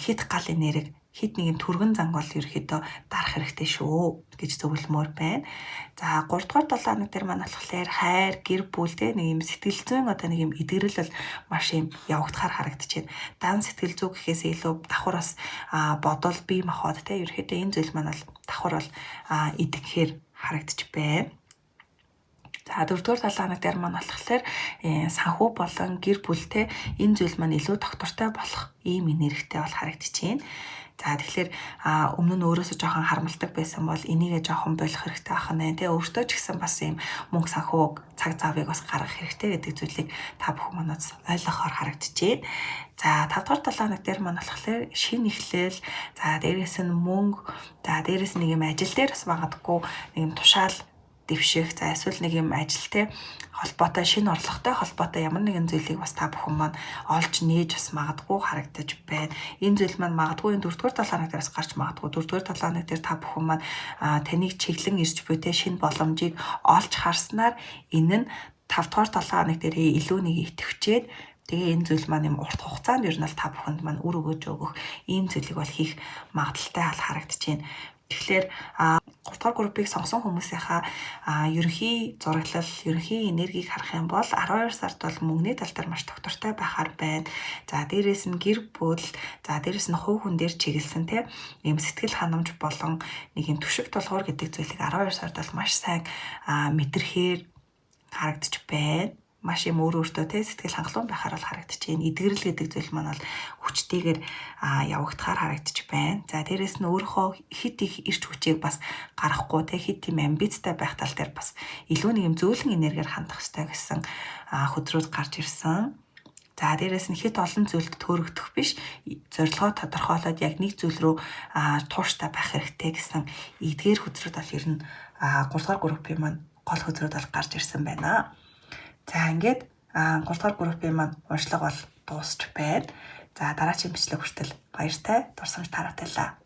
хит гал энерги хит нэг юм түргэн занг бол ерөөхдөө дарах хэрэгтэй шүү гэж зөвлөмөр байна. За 3-р 7 хоног дээр маань болохоор хайр, гэр бүл нэг юм сэтгэл зүйн нэг юм эдгэрэл бол маш юм явагдахаар харагдаж байна. Дан сэтгэл зүй гэхээс илүү давхар бас бодол, бие махбод ерөөхдөө энэ зүйл маань бол давхар бол эдгэхээр харагдаж байна. За 4-р 7 хоног дээр маань болохоор санхүү болон гэр бүлтэй энэ зүйл маань илүү доктортой болох ийм энергитэй бол харагдаж байна. За тэгэхээр өмнө нь өөрөөсөө жоохон харамлдаг байсан бол энийгээ жоохон болох хэрэгтэй байх нь тий өөртөө ч гэсэн бас ийм мөнгө санхүү цаг завыг бас гаргах хэрэгтэй гэдэг зүйлийг та бүхэн манаас ойлгохоор харагдаж байна. За 5 дахь 7 хоног дээр маань болохоор шинэ эхлэл, за дээрээс нь мөнгө, за дээрээс нэг юм ажил дээр бас магадгүй нэг юм тушаал дэвших, за эсвэл нэг юм ажилтай холбоотой шинэ орлоготой холбоотой ямар нэгэн зүйлийг бас та бүхэн маань олж нээж бас магадгүй харагдаж байна. Энэ зүйл маань магадгүй энэ 4-р 7 хоног дээрээс гарч магадгүй 4-р 7 хоног дээр та бүхэн маань таныг чиглэн ирж буй шинэ боломжийг олж харснаар энэ нь 5-р 7 хоног дээр илүү нэг итгэвчээд тэгээ энэ зүйл маань юм урт хугацаанд ер нь л та бүхэнд маань үр өгөх ийм зүйлийг бол хийх магадaltaй харагдаж байна. Тэгэхээр 3 дахь группыг сонгосон хүмүүсийнхаа ерөнхий зураглал, ерөнхий энергийг харах юм бол 12 сард бол мөнгөний тал дээр маш доктортой байхаар байна. За дээрээс нь гэр бүл, за дээрээс нь хувь хүн дээр чиглэсэн ийм сэтгэл ханамж болон нэг юм түшиг тулгуур гэдэг зүйлийг 12 сард бол маш сайн мэдрэхээр харагдаж байна. Маш юм өөртөө сэтгэл хангалуун байхаар бол харагдаж байна. Эдгэрэл гэдэг зүйл маань бол хүчтэйгээр явагдахаар харагдаж байна. За дээрэс нь өөрийнхөө хит их ирч хүчийг бас гаргахгүй хит тийм амбицтай байх тал дээр бас илүү нэг юм зөөлөн энергиэр хандах хэрэгтэй гэсэн хөдрүүд гарч ирсэн. За дээрэс нь хит олон зүйлд төөрөгдөх биш, зорилгоо тодорхойлоод яг нэг зүйл рүү тууштай байх хэрэгтэй гэсэн эдгээр хөдрүүд бол ер нь 3 дахь группийн маань гол хөдрүүд бол гарч ирсэн байна. За ингээд 3 дахь группийн маань уншлага бол дуусч байна. За дараагийн бичлэг хүртэл баяртай дурсамж таратайлаа.